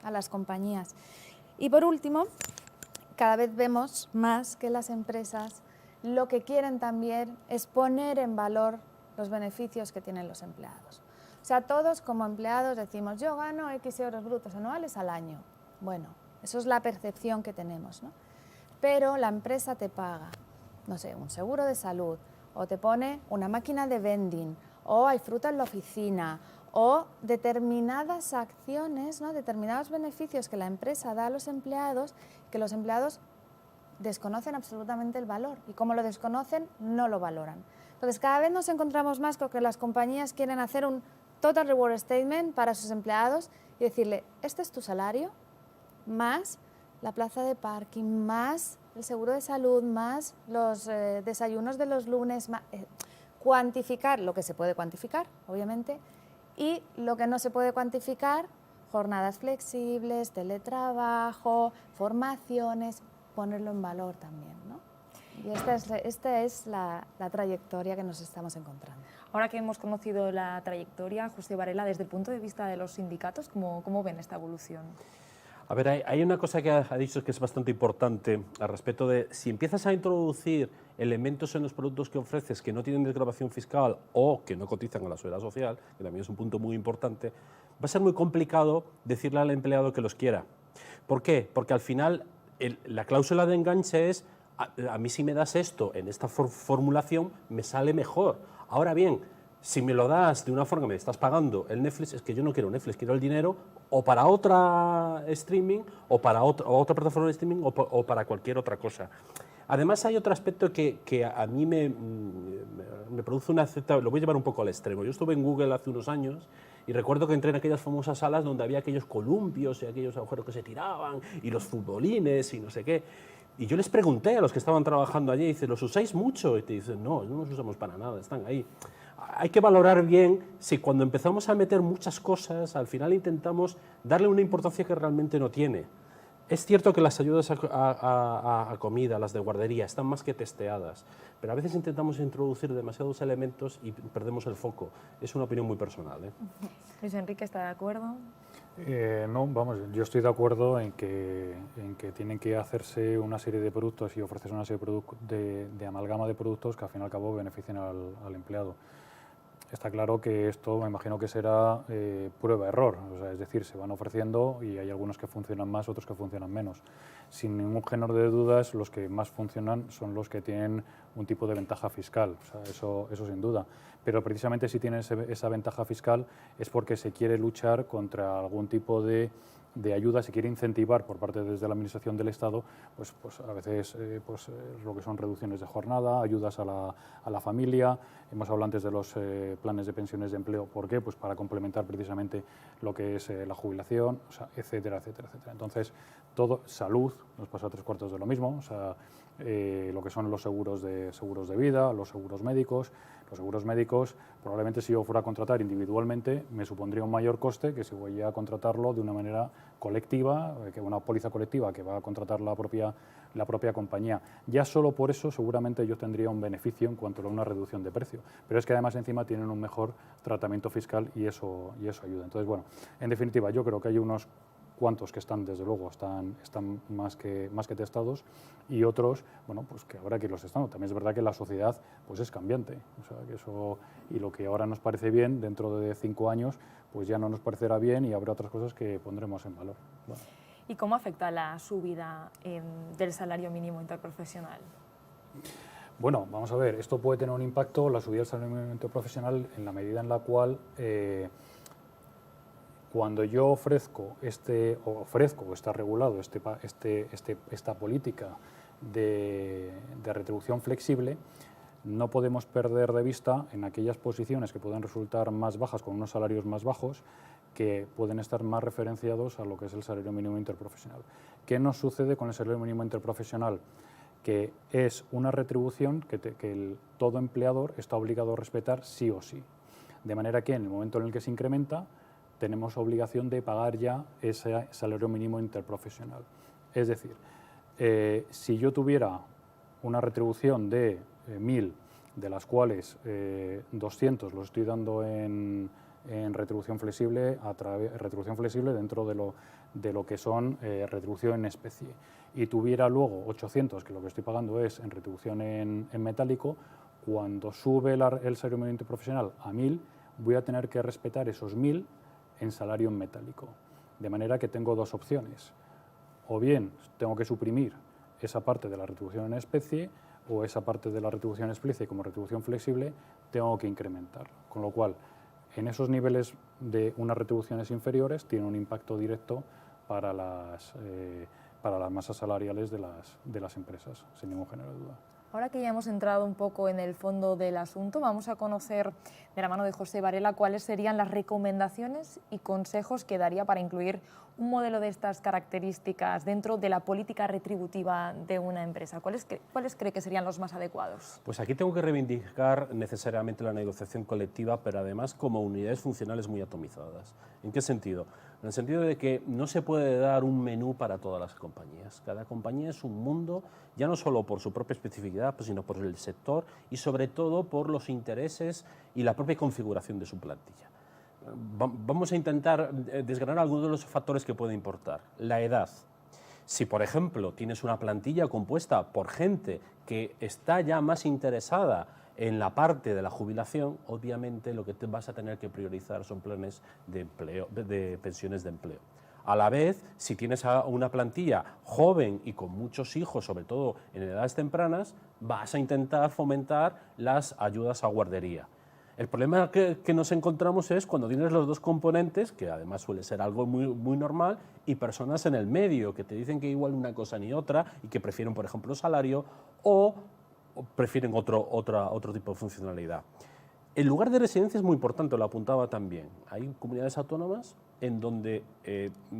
a las compañías. Y por último, cada vez vemos más que las empresas lo que quieren también es poner en valor los beneficios que tienen los empleados. O sea, todos como empleados decimos, yo gano X euros brutos anuales al año. Bueno, eso es la percepción que tenemos, ¿no? Pero la empresa te paga, no sé, un seguro de salud, o te pone una máquina de vending, o hay fruta en la oficina, o determinadas acciones, ¿no? Determinados beneficios que la empresa da a los empleados, que los empleados desconocen absolutamente el valor, y como lo desconocen, no lo valoran. Entonces, cada vez nos encontramos más con que las compañías quieren hacer un Total Reward Statement para sus empleados y decirle, este es tu salario, más la plaza de parking, más el seguro de salud, más los desayunos de los lunes, más, cuantificar lo que se puede cuantificar, obviamente, y lo que no se puede cuantificar, jornadas flexibles, teletrabajo, formaciones, ponerlo en valor también, ¿no? Y esta es la trayectoria que nos estamos encontrando. Ahora que hemos conocido la trayectoria, José Varela, desde el punto de vista de los sindicatos, ¿cómo ven esta evolución? A ver, hay una cosa que ha dicho que es bastante importante al respecto de si empiezas a introducir elementos en los productos que ofreces que no tienen desgravación fiscal o que no cotizan a la seguridad social, que también es un punto muy importante, va a ser muy complicado decirle al empleado que los quiera. ¿Por qué? Porque al final la cláusula de enganche es a mí si me das esto en esta formulación me sale mejor. Ahora bien, si me lo das de una forma que me estás pagando el Netflix, es que yo no quiero Netflix, quiero el dinero o para otra streaming o para otra plataforma de streaming o para cualquier otra cosa. Además hay otro aspecto que a mí me produce una cierta... Lo voy a llevar un poco al extremo. Yo estuve en Google hace unos años y recuerdo que entré en aquellas famosas salas donde había aquellos columpios y aquellos agujeros que se tiraban y los futbolines y no sé qué. Y yo les pregunté a los que estaban trabajando allí, dice, ¿los usáis mucho? Y te dicen, no los usamos para nada, están ahí. Hay que valorar bien si cuando empezamos a meter muchas cosas, al final intentamos darle una importancia que realmente no tiene. Es cierto que las ayudas a comida, las de guardería, están más que testeadas, pero a veces intentamos introducir demasiados elementos y perdemos el foco. Es una opinión muy personal, ¿eh? Luis Enrique, ¿está de acuerdo? No, vamos, yo estoy de acuerdo en que tienen que hacerse una serie de productos y ofrecerse una serie de amalgama de productos que al fin y al cabo beneficien al empleado. Está claro que esto me imagino que será prueba-error, o sea, es decir, se van ofreciendo y hay algunos que funcionan más, otros que funcionan menos. Sin ningún género de dudas, los que más funcionan son los que tienen un tipo de ventaja fiscal, o sea, eso sin duda. Pero precisamente si tienen esa ventaja fiscal es porque se quiere luchar contra algún tipo de de ayuda se quiere incentivar por parte desde la Administración del Estado, pues a veces lo que son reducciones de jornada, ayudas a la familia. Hemos hablado antes de los planes de pensiones de empleo. ¿Por qué? Pues para complementar precisamente lo que es la jubilación, o sea, etcétera, etcétera, etcétera. Entonces, todo, salud, nos pasa 3/4 de lo mismo, o sea, lo que son los seguros de vida, los seguros médicos. Los seguros médicos, probablemente si yo fuera a contratar individualmente, me supondría un mayor coste que si voy a contratarlo de una manera colectiva, que una póliza colectiva que va a contratar la propia compañía. Ya solo por eso seguramente yo tendría un beneficio en cuanto a una reducción de precio. Pero es que además encima tienen un mejor tratamiento fiscal y eso ayuda. Entonces, bueno, en definitiva, yo creo que hay unos cuantos que están, desde luego, están más que testados, y otros, bueno, pues que habrá que irlos testando. También es verdad que la sociedad pues es cambiante, o sea, que eso, y lo que ahora nos parece bien, dentro de 5 años, pues ya no nos parecerá bien y habrá otras cosas que pondremos en valor. Bueno. ¿Y cómo afecta la subida del salario mínimo interprofesional? Bueno, vamos a ver, esto puede tener un impacto, la subida del salario mínimo interprofesional, en la medida en la cual cuando yo ofrezco o está regulado esta política de retribución flexible, no podemos perder de vista en aquellas posiciones que pueden resultar más bajas, con unos salarios más bajos, que pueden estar más referenciados a lo que es el salario mínimo interprofesional. ¿Qué nos sucede con el salario mínimo interprofesional? Que es una retribución que todo empleador está obligado a respetar sí o sí. De manera que en el momento en el que se incrementa, tenemos obligación de pagar ya ese salario mínimo interprofesional. Es decir, si yo tuviera una retribución de 1.000, de las cuales 200 los estoy dando en retribución flexible, retribución flexible dentro de lo que son retribución en especie, y tuviera luego 800, que lo que estoy pagando es en retribución en metálico, cuando sube el salario mínimo interprofesional a 1.000, voy a tener que respetar esos 1.000 en salario en metálico. De manera que tengo dos opciones. O bien tengo que suprimir esa parte de la retribución en especie, o esa parte de la retribución en especie como retribución flexible tengo que incrementar. Con lo cual, en esos niveles de unas retribuciones inferiores tiene un impacto directo para las masas salariales de las empresas, sin ningún género de duda. Ahora que ya hemos entrado un poco en el fondo del asunto, vamos a conocer de la mano de José Varela cuáles serían las recomendaciones y consejos que daría para incluir un modelo de estas características dentro de la política retributiva de una empresa. ¿Cuáles cree que serían los más adecuados? Pues aquí tengo que reivindicar necesariamente la negociación colectiva, pero además como unidades funcionales muy atomizadas. ¿En qué sentido? En el sentido de que no se puede dar un menú para todas las compañías. Cada compañía es un mundo, ya no solo por su propia especificidad, sino por el sector y sobre todo por los intereses y la propia configuración de su plantilla. Vamos a intentar desgranar algunos de los factores que pueden importar. La edad. Si, por ejemplo, tienes una plantilla compuesta por gente que está ya más interesada en la parte de la jubilación, obviamente lo que vas a tener que priorizar son planes de empleo, de pensiones de empleo. A la vez, si tienes una plantilla joven y con muchos hijos, sobre todo en edades tempranas, vas a intentar fomentar las ayudas a guardería. El problema que nos encontramos es cuando tienes los dos componentes, que además suele ser algo muy normal, y personas en el medio que te dicen que igual una cosa ni otra y que prefieren, por ejemplo, salario o prefieren otro tipo de funcionalidad. El lugar de residencia es muy importante, lo apuntaba también. Hay comunidades autónomas en donde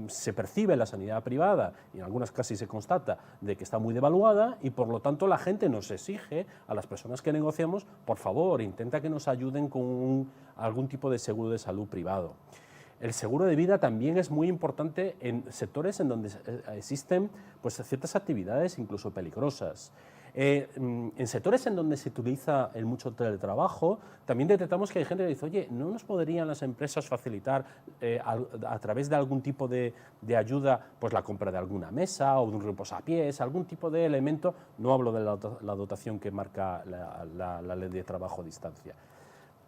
se percibe la sanidad privada y en algunas casi se constata de que está muy devaluada y por lo tanto la gente nos exige a las personas que negociamos, por favor, intenta que nos ayuden con algún tipo de seguro de salud privado. El seguro de vida también es muy importante en sectores en donde existen pues, ciertas actividades incluso peligrosas. En sectores en donde se utiliza el mucho teletrabajo, también detectamos que hay gente que dice, oye, ¿no nos podrían las empresas facilitar a través de algún tipo de ayuda pues la compra de alguna mesa o de un reposapiés, algún tipo de elemento? No hablo de la dotación que marca la ley de trabajo a distancia.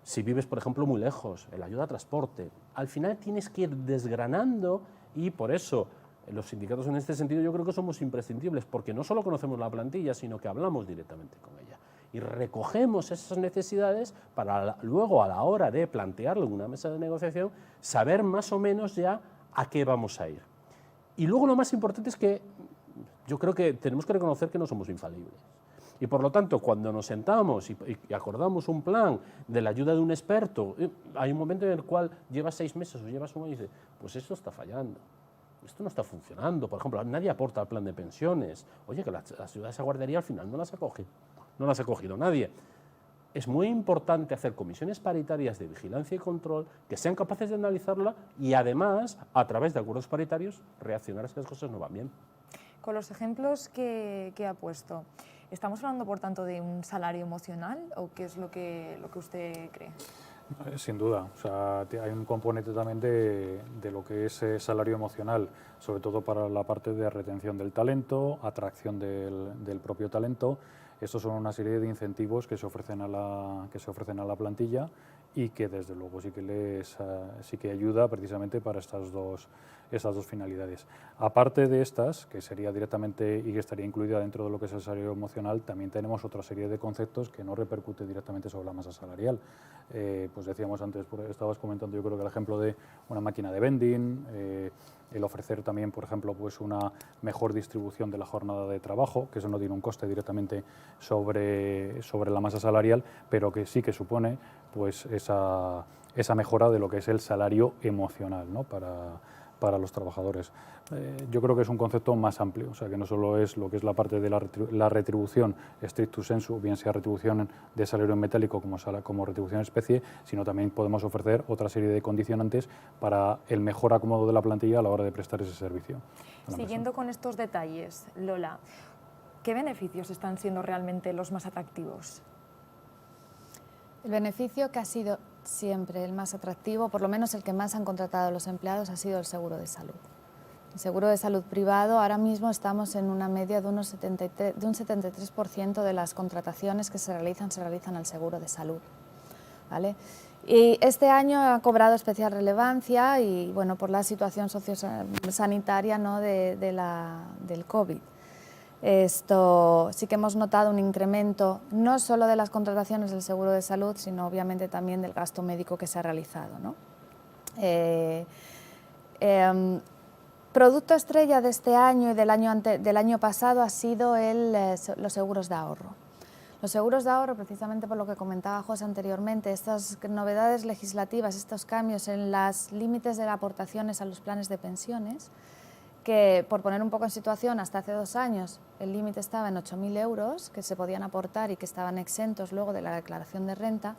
Si vives, por ejemplo, muy lejos, el ayuda a transporte, al final tienes que ir desgranando y por eso los sindicatos en este sentido yo creo que somos imprescindibles porque no solo conocemos la plantilla, sino que hablamos directamente con ella y recogemos esas necesidades para luego a la hora de plantearlo en una mesa de negociación saber más o menos ya a qué vamos a ir. Y luego lo más importante es que yo creo que tenemos que reconocer que no somos infalibles. Y por lo tanto, cuando nos sentamos y acordamos un plan de la ayuda de un experto, hay un momento en el cual llevas 6 meses o llevas un año y dices, pues esto está fallando, esto no está funcionando. Por ejemplo, nadie aporta al plan de pensiones. Oye, que las ayudas a guardería al final no las ha cogido nadie. Es muy importante hacer comisiones paritarias de vigilancia y control que sean capaces de analizarla y además, a través de acuerdos paritarios, reaccionar si las cosas no van bien. Con los ejemplos que ha puesto, ¿estamos hablando, por tanto, de un salario emocional o qué es lo que usted cree? Sin duda, o sea, hay un componente también de lo que es salario emocional, sobre todo para la parte de retención del talento, atracción del propio talento. Estos son una serie de incentivos que se ofrecen a la plantilla y que desde luego sí que ayuda precisamente para estas dos finalidades. Aparte de estas, que sería directamente y que estaría incluida dentro de lo que es el salario emocional, también tenemos otra serie de conceptos que no repercute directamente sobre la masa salarial. Pues decíamos antes, estabas comentando yo creo que el ejemplo de una máquina de vending, el ofrecer también, por ejemplo, pues una mejor distribución de la jornada de trabajo, que eso no tiene un coste directamente sobre la masa salarial, pero que sí que supone pues esa mejora de lo que es el salario emocional, ¿no? para los trabajadores. Yo creo que es un concepto más amplio, o sea, que no solo es lo que es la parte de la retribución stricto sensu, bien sea retribución de salario en metálico como retribución en especie, sino también podemos ofrecer otra serie de condicionantes para el mejor acomodo de la plantilla a la hora de prestar ese servicio. Siguiendo con estos detalles, Lola, ¿qué beneficios están siendo realmente los más atractivos? El beneficio que ha sido siempre el más atractivo, por lo menos el que más han contratado los empleados, ha sido el seguro de salud. El seguro de salud privado, ahora mismo estamos en una media de un 73% de las contrataciones que se realizan al seguro de salud, ¿vale? Y este año ha cobrado especial relevancia y, bueno, por la situación sociosanitaria, ¿no? del COVID. Esto sí que hemos notado un incremento no solo de las contrataciones del seguro de salud, sino obviamente también del gasto médico que se ha realizado, ¿no? Producto estrella de este año y del año pasado ha sido los seguros de ahorro. Los seguros de ahorro, precisamente por lo que comentaba José anteriormente, estas novedades legislativas, estos cambios en los límites de las aportaciones a los planes de pensiones, que, por poner un poco en situación, hasta hace 2 años el límite estaba en 8.000 euros que se podían aportar y que estaban exentos luego de la declaración de renta,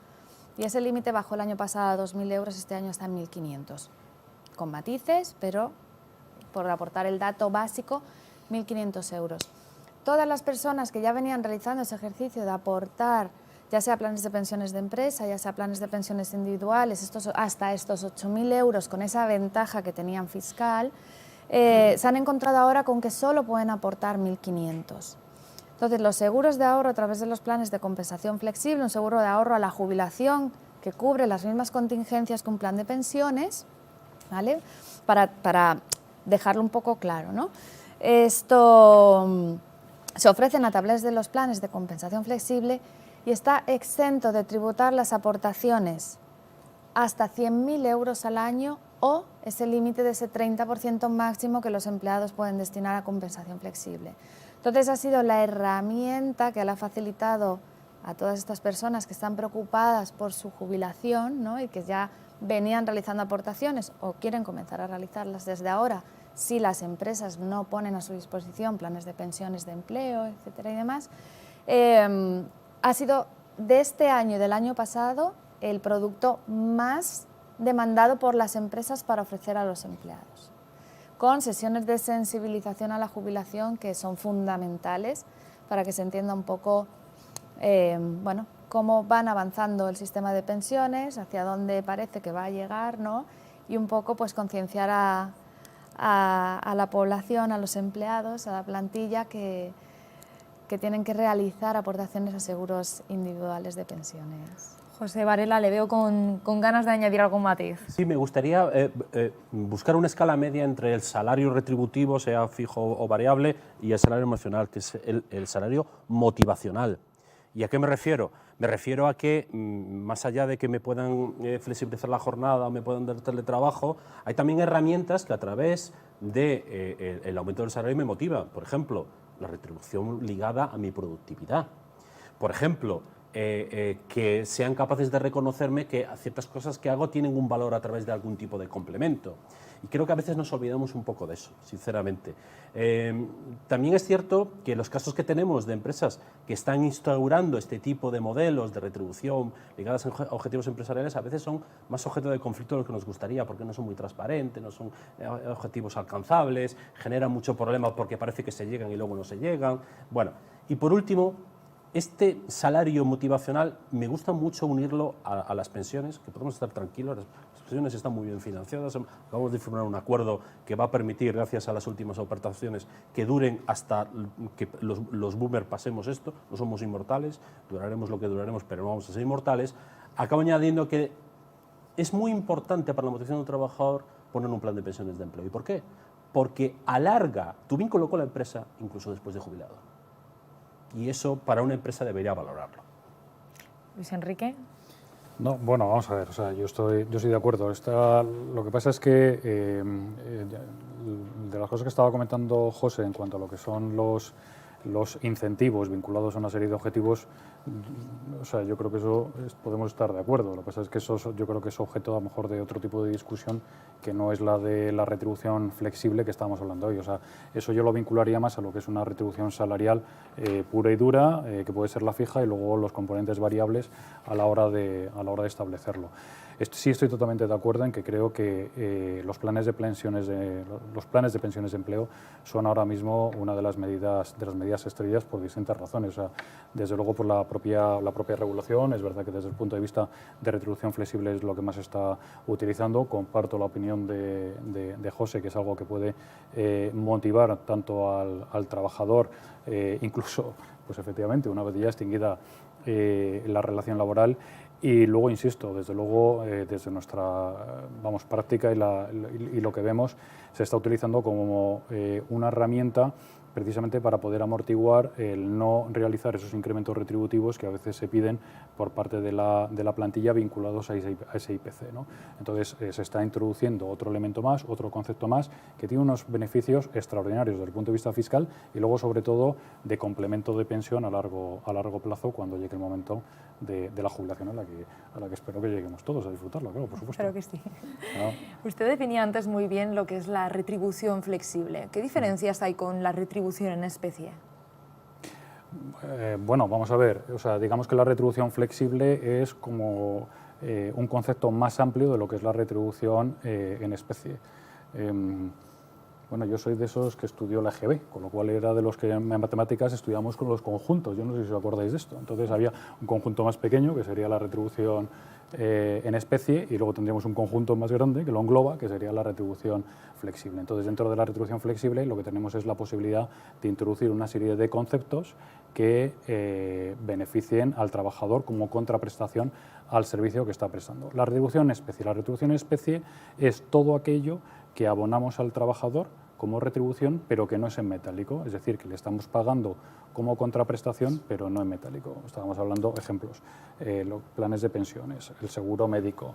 y ese límite bajó el año pasado a 2.000 euros, este año está en 1.500, con matices, pero por aportar el dato básico, 1.500 euros. Todas las personas que ya venían realizando ese ejercicio de aportar, ya sea planes de pensiones de empresa, ya sea planes de pensiones individuales, hasta estos 8.000 euros con esa ventaja que tenían fiscal, se han encontrado ahora con que solo pueden aportar 1.500. Entonces, los seguros de ahorro a través de los planes de compensación flexible, un seguro de ahorro a la jubilación que cubre las mismas contingencias que un plan de pensiones, ¿vale? Para dejarlo un poco claro, ¿no? Esto se ofrecen a través de los planes de compensación flexible y está exento de tributar las aportaciones hasta 100.000 euros al año o ese límite de ese 30% máximo que los empleados pueden destinar a compensación flexible. Entonces ha sido la herramienta que le ha facilitado a todas estas personas que están preocupadas por su jubilación, ¿no? Y que ya venían realizando aportaciones o quieren comenzar a realizarlas desde ahora, si las empresas no ponen a su disposición planes de pensiones de empleo, etcétera y demás. Ha sido de este año y del año pasado el producto más demandado por las empresas para ofrecer a los empleados, con sesiones de sensibilización a la jubilación que son fundamentales para que se entienda un poco bueno, cómo van avanzando el sistema de pensiones, hacia dónde parece que va a llegar, ¿no? Y un poco pues concienciar a la población, a los empleados, a la plantilla que tienen que realizar aportaciones a seguros individuales de pensiones. José Varela, le veo con ganas de añadir algún matiz. Sí, me gustaría buscar una escala media entre el salario retributivo, sea fijo o variable, y el salario emocional, que es el salario motivacional. ¿Y a qué me refiero? Me refiero a que, más allá de que me puedan flexibilizar la jornada o me puedan dar teletrabajo, hay también herramientas que a través del aumento del salario me motivan. Por ejemplo, la retribución ligada a mi productividad. Por ejemplo, que sean capaces de reconocerme que ciertas cosas que hago tienen un valor a través de algún tipo de complemento. Y creo que a veces nos olvidamos un poco de eso, sinceramente. También es cierto que los casos que tenemos de empresas que están instaurando este tipo de modelos de retribución ligadas a objetivos empresariales a veces son más objeto de conflicto de lo que nos gustaría, porque no son muy transparentes, no son objetivos alcanzables, generan mucho problema porque parece que se llegan y luego no se llegan. Bueno, y por último, este salario motivacional me gusta mucho unirlo a las pensiones, que podemos estar tranquilos, las pensiones están muy bien financiadas, acabamos de firmar un acuerdo que va a permitir, gracias a las últimas ofertaciones, que duren hasta que los boomers pasemos esto, no somos inmortales, duraremos lo que duraremos, pero no vamos a ser inmortales. Acabo añadiendo que es muy importante para la motivación de un trabajador poner un plan de pensiones de empleo. ¿Y por qué? Porque alarga tu vínculo con la empresa incluso después de jubilado. Y eso para una empresa debería valorarlo. Luis Enrique. No, bueno, vamos a ver, o sea, yo estoy de acuerdo. Lo que pasa es que de las cosas que estaba comentando José en cuanto a lo que son los incentivos vinculados a una serie de objetivos, o sea, yo creo que eso podemos estar de acuerdo. Lo que pasa es que eso yo creo que es objeto a lo mejor de otro tipo de discusión que no es la de la retribución flexible que estábamos hablando hoy. O sea, eso yo lo vincularía más a lo que es una retribución salarial pura y dura, que puede ser la fija, y luego los componentes variables a la hora de establecerlo. Sí estoy totalmente de acuerdo en que creo que los planes de pensiones de empleo son ahora mismo una de las medidas estrellas por distintas razones. O sea, desde luego por la propia regulación, es verdad que desde el punto de vista de retribución flexible es lo que más se está utilizando. Comparto la opinión de José, que es algo que puede motivar tanto al trabajador, incluso, pues efectivamente, una vez ya extinguida la relación laboral. Y luego, insisto, desde luego, desde nuestra práctica y lo que vemos, se está utilizando como una herramienta precisamente para poder amortiguar el no realizar esos incrementos retributivos que a veces se piden por parte de la plantilla vinculados a ese IPC, ¿no? Entonces, se está introduciendo otro elemento más, otro concepto más, que tiene unos beneficios extraordinarios desde el punto de vista fiscal y luego, sobre todo, de complemento de pensión a largo plazo cuando llegue el momento de la jubilación a la que espero que lleguemos todos a disfrutarlo, claro, por supuesto. Espero que sí. ¿No? Usted definía antes muy bien lo que es la retribución flexible. ¿Qué diferencias hay con la retribución en especie? Bueno, vamos a ver, o sea, digamos que la retribución flexible es como un concepto más amplio de lo que es la retribución en especie. Bueno, yo soy de esos que estudió la EGB, con lo cual era de los que en matemáticas estudiamos con los conjuntos. Yo no sé si os acordáis de esto. Entonces había un conjunto más pequeño, que sería la retribución en especie, y luego tendríamos un conjunto más grande, que lo engloba, que sería la retribución flexible. Entonces, dentro de la retribución flexible, lo que tenemos es la posibilidad de introducir una serie de conceptos que beneficien al trabajador como contraprestación al servicio que está prestando. La retribución en especie es todo aquello que abonamos al trabajador como retribución, pero que no es en metálico, es decir, que le estamos pagando como contraprestación, pero no en metálico. Estábamos hablando, ejemplos, los planes de pensiones, el seguro médico,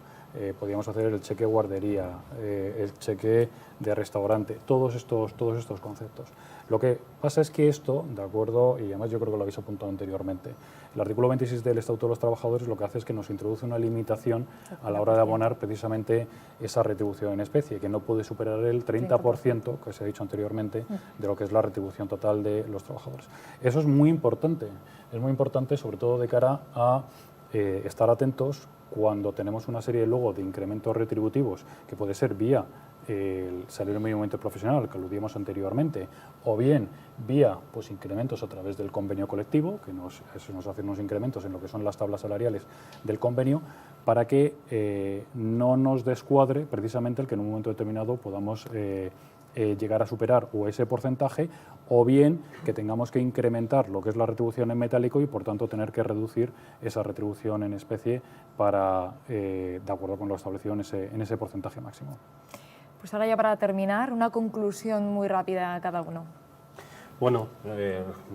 podríamos hacer el cheque guardería, el cheque de restaurante, todos estos conceptos. Lo que pasa es que esto, de acuerdo, y además yo creo que lo habéis apuntado anteriormente, el artículo 26 del Estatuto de los Trabajadores lo que hace es que nos introduce una limitación a la hora de abonar precisamente esa retribución en especie, que no puede superar el 30%, que se ha dicho anteriormente, de lo que es la retribución total de los trabajadores. Eso es muy importante sobre todo de cara a estar atentos cuando tenemos una serie luego de incrementos retributivos, que puede ser vía el salario mínimo interprofesional, que aludíamos anteriormente, o bien vía pues, incrementos a través del convenio colectivo, que nos hacen unos incrementos en lo que son las tablas salariales del convenio, para que no nos descuadre precisamente el que en un momento determinado podamos llegar a superar o ese porcentaje, o bien que tengamos que incrementar lo que es la retribución en metálico y por tanto tener que reducir esa retribución en especie para, de acuerdo con lo establecido en ese porcentaje máximo. Pues ahora ya para terminar, una conclusión muy rápida a cada uno. Bueno,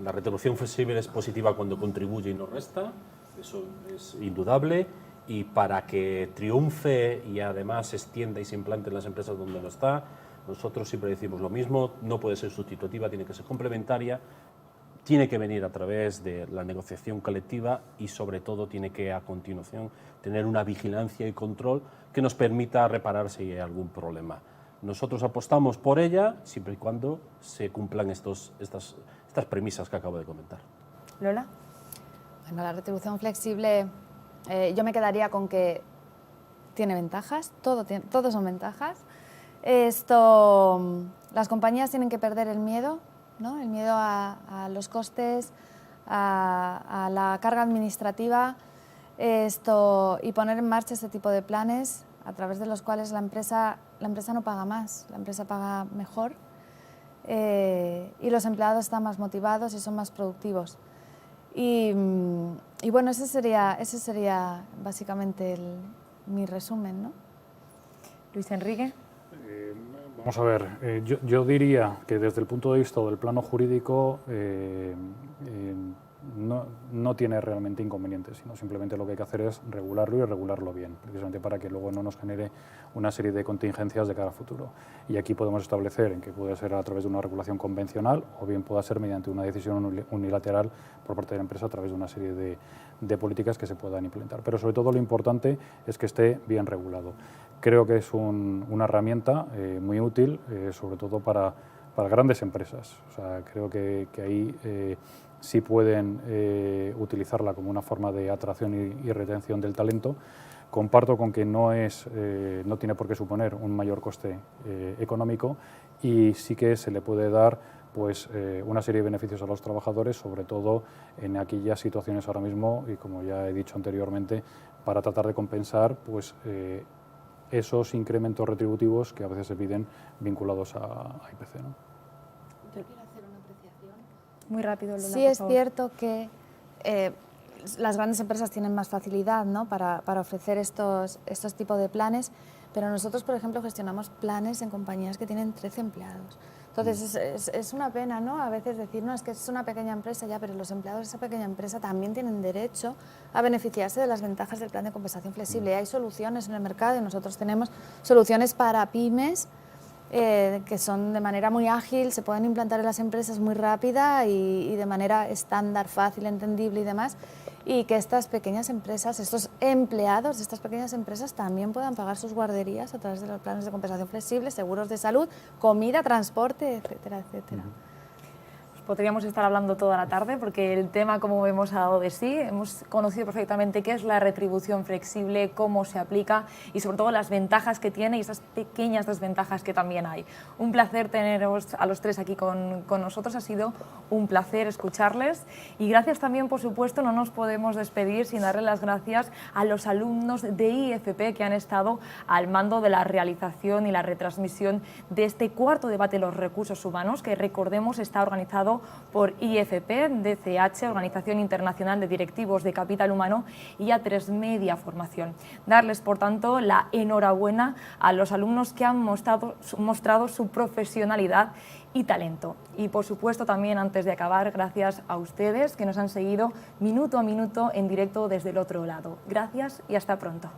la retribución flexible es positiva cuando contribuye y no resta, eso es indudable, y para que triunfe y además se extienda y se implante en las empresas donde no está, nosotros siempre decimos lo mismo, no puede ser sustitutiva, tiene que ser complementaria, tiene que venir a través de la negociación colectiva y sobre todo tiene que a continuación tener una vigilancia y control que nos permita reparar si hay algún problema. Nosotros apostamos por ella siempre y cuando se cumplan estas premisas que acabo de comentar. Lola. Bueno, la retribución flexible, yo me quedaría con que tiene ventajas, todo son ventajas. Las compañías tienen que perder el miedo, ¿no? El miedo a los costes, a la carga administrativa, y poner en marcha este tipo de planes a través de los cuales la empresa no paga más, la empresa paga mejor y los empleados están más motivados y son más productivos. Y bueno, ese sería básicamente mi resumen, ¿no? Luis Enrique. Vamos a ver, yo diría que desde el punto de vista del plano jurídico no tiene realmente inconvenientes, sino simplemente lo que hay que hacer es regularlo y regularlo bien, precisamente para que luego no nos genere una serie de contingencias de cara a futuro. Y aquí podemos establecer en que puede ser a través de una regulación convencional o bien pueda ser mediante una decisión unilateral por parte de la empresa a través de una serie de políticas que se puedan implementar. Pero sobre todo lo importante es que esté bien regulado. Creo que es una herramienta muy útil, sobre todo para grandes empresas. O sea, creo que ahí sí pueden utilizarla como una forma de atracción y retención del talento. Comparto con que no tiene por qué suponer un mayor coste económico y sí que se le puede dar pues, una serie de beneficios a los trabajadores, sobre todo en aquellas situaciones ahora mismo, y como ya he dicho anteriormente, para tratar de compensar pues, esos incrementos retributivos que a veces se piden vinculados a IPC, ¿no? Yo quiero hacer una apreciación. Muy rápido, Lola, Sí, es cierto que las grandes empresas tienen más facilidad, ¿no? para ofrecer estos tipos de planes, pero nosotros, por ejemplo, gestionamos planes en compañías que tienen 13 empleados. Entonces, es una pena, ¿no? A veces decir, no, es que es una pequeña empresa ya, pero los empleados de esa pequeña empresa también tienen derecho a beneficiarse de las ventajas del plan de compensación flexible. Hay soluciones en el mercado y nosotros tenemos soluciones para pymes que son de manera muy ágil, se pueden implantar en las empresas muy rápida y de manera estándar, fácil, entendible y demás, y que estas pequeñas empresas, estos empleados de estas pequeñas empresas también puedan pagar sus guarderías a través de los planes de compensación flexible, seguros de salud, comida, transporte, etcétera, etcétera. Podríamos estar hablando toda la tarde porque el tema, como hemos dado de sí, hemos conocido perfectamente qué es la retribución flexible, cómo se aplica y sobre todo las ventajas que tiene y esas pequeñas desventajas que también hay. Un placer teneros a los tres aquí con nosotros, ha sido un placer escucharles y gracias también, por supuesto, no nos podemos despedir sin darle las gracias a los alumnos de IFP que han estado al mando de la realización y la retransmisión de este cuarto debate de los recursos humanos que, recordemos, está organizado por IFP, DCH, Organización Internacional de Directivos de Capital Humano, y A3 Media Formación. Darles, por tanto, la enhorabuena a los alumnos que han mostrado su profesionalidad y talento. Y, por supuesto, también, antes de acabar, gracias a ustedes que nos han seguido minuto a minuto en directo desde el otro lado. Gracias y hasta pronto.